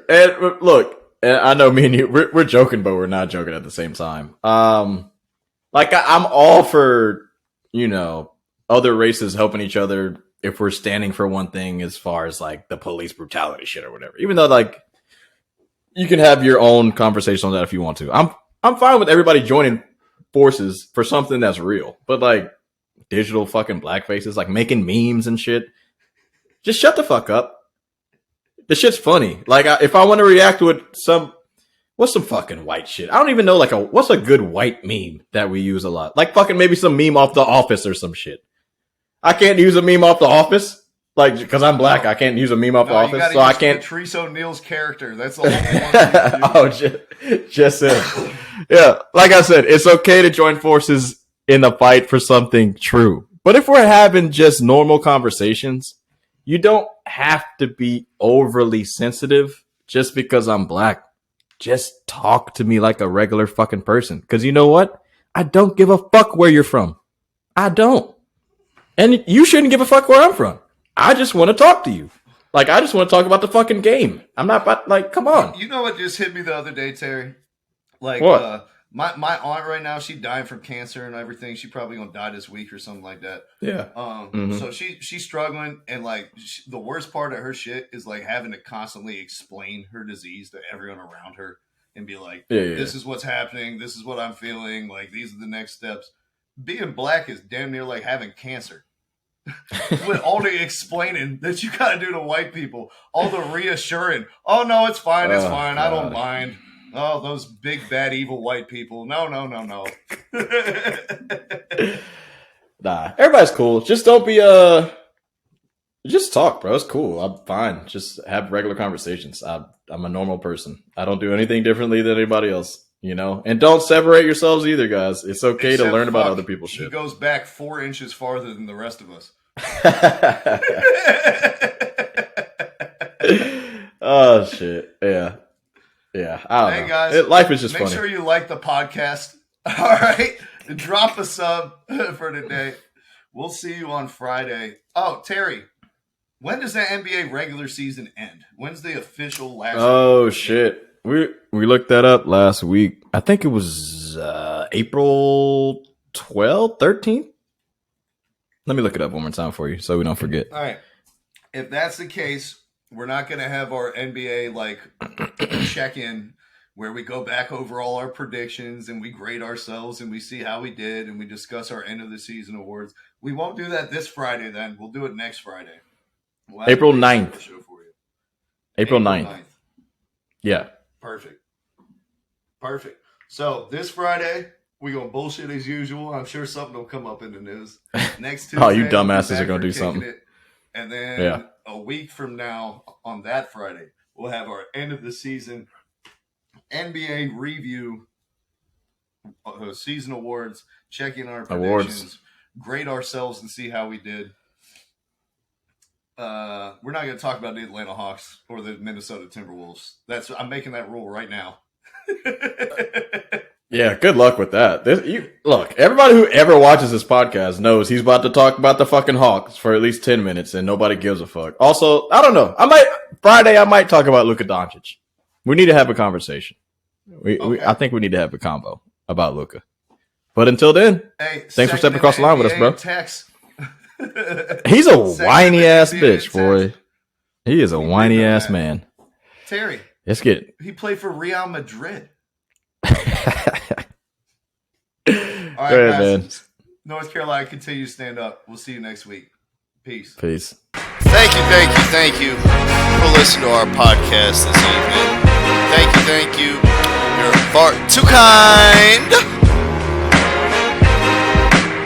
And look, I know me and you, we're joking, but we're not joking at the same time. Like I'm all for, you know, other races helping each other if we're standing for one thing as far as like the police brutality shit or whatever. Even though like you can have your own conversation on that if you want to. I'm fine with everybody joining forces for something that's real, but like digital fucking blackfaces, like making memes and shit, just shut the fuck up. The shit's funny. Like, if I want to react to it, what's some fucking white shit? I don't even know, like, what's a good white meme that we use a lot? Like, fucking maybe some meme off The Office or some shit. I can't use a meme off The Office. Like, because I'm black, I can't use a meme off The Office. So I can't. Patrice O'Neal's character. That's the only one. Just it. Yeah. Like I said, it's okay to join forces in the fight for something true. But if we're having just normal conversations, you don't have to be overly sensitive just because I'm black. Just talk to me like a regular fucking person. Because you know what? I don't give a fuck where you're from. I don't. And you shouldn't give a fuck where I'm from. I just want to talk to you. Like, I just want to talk about the fucking game. I'm not about, like, come on. You know what just hit me the other day, Terry? Like, what? My aunt right now, she dying from cancer and everything. She probably gonna die this week or something like that. Yeah. So she's struggling, and like the worst part of her shit is like having to constantly explain her disease to everyone around her and be like, this is what's happening, this is what I'm feeling, like these are the next steps. Being black is damn near like having cancer. With all the explaining that you gotta do to white people, all the reassuring, oh no, it's fine, God. I don't mind. Oh, those big, bad, evil white people. No. Nah, everybody's cool. Just don't be, just talk, bro. It's cool. I'm fine. Just have regular conversations. I'm a normal person. I don't do anything differently than anybody else, you know? And don't separate yourselves either, guys. It's okay to learn about other people's shit. He goes back 4 inches farther than the rest of us. Oh, shit. Yeah. Yeah, I don't know. Guys, life is just funny. Make sure you like the podcast. All right? Drop a sub for today. We'll see you on Friday. Oh, Terry, when does the NBA regular season end? When's the official last? Oh, shit. We looked that up last week. I think it was April 12th, 13th. Let me look it up one more time for you so we don't forget. All right. If that's the case, we're not going to have our NBA like check-in where we go back over all our predictions and we grade ourselves and we see how we did and we discuss our end of the season awards. We won't do that this Friday then. We'll do it next Friday. April 9th. Show for you. April 9th. Yeah. Perfect. So this Friday, we're going to bullshit as usual. I'm sure something will come up in the news. Next Tuesday. Oh, you dumbasses are going to do something. And then a week from now, on that Friday, we'll have our end of the season NBA review, season awards, check in our predictions, grade ourselves and see how we did. We're not going to talk about the Atlanta Hawks or the Minnesota Timberwolves. I'm making that rule right now. Yeah, good luck with that. Look, everybody who ever watches this podcast knows he's about to talk about the fucking Hawks for at least 10 minutes and nobody gives a fuck. Also, I don't know. Friday I might talk about Luka Doncic. We need to have a conversation. I think we need to have a convo about Luka. But until then, thanks for stepping across the line with us, bro. He's a whiny ass bitch, boy. He is a whiny ass man. Terry. Let's get it. He played for Real Madrid. All right, guys. Man. North Carolina, continue to stand up. We'll see you next week. Peace. Thank you for listening to our podcast this evening. Thank you. You're far too kind.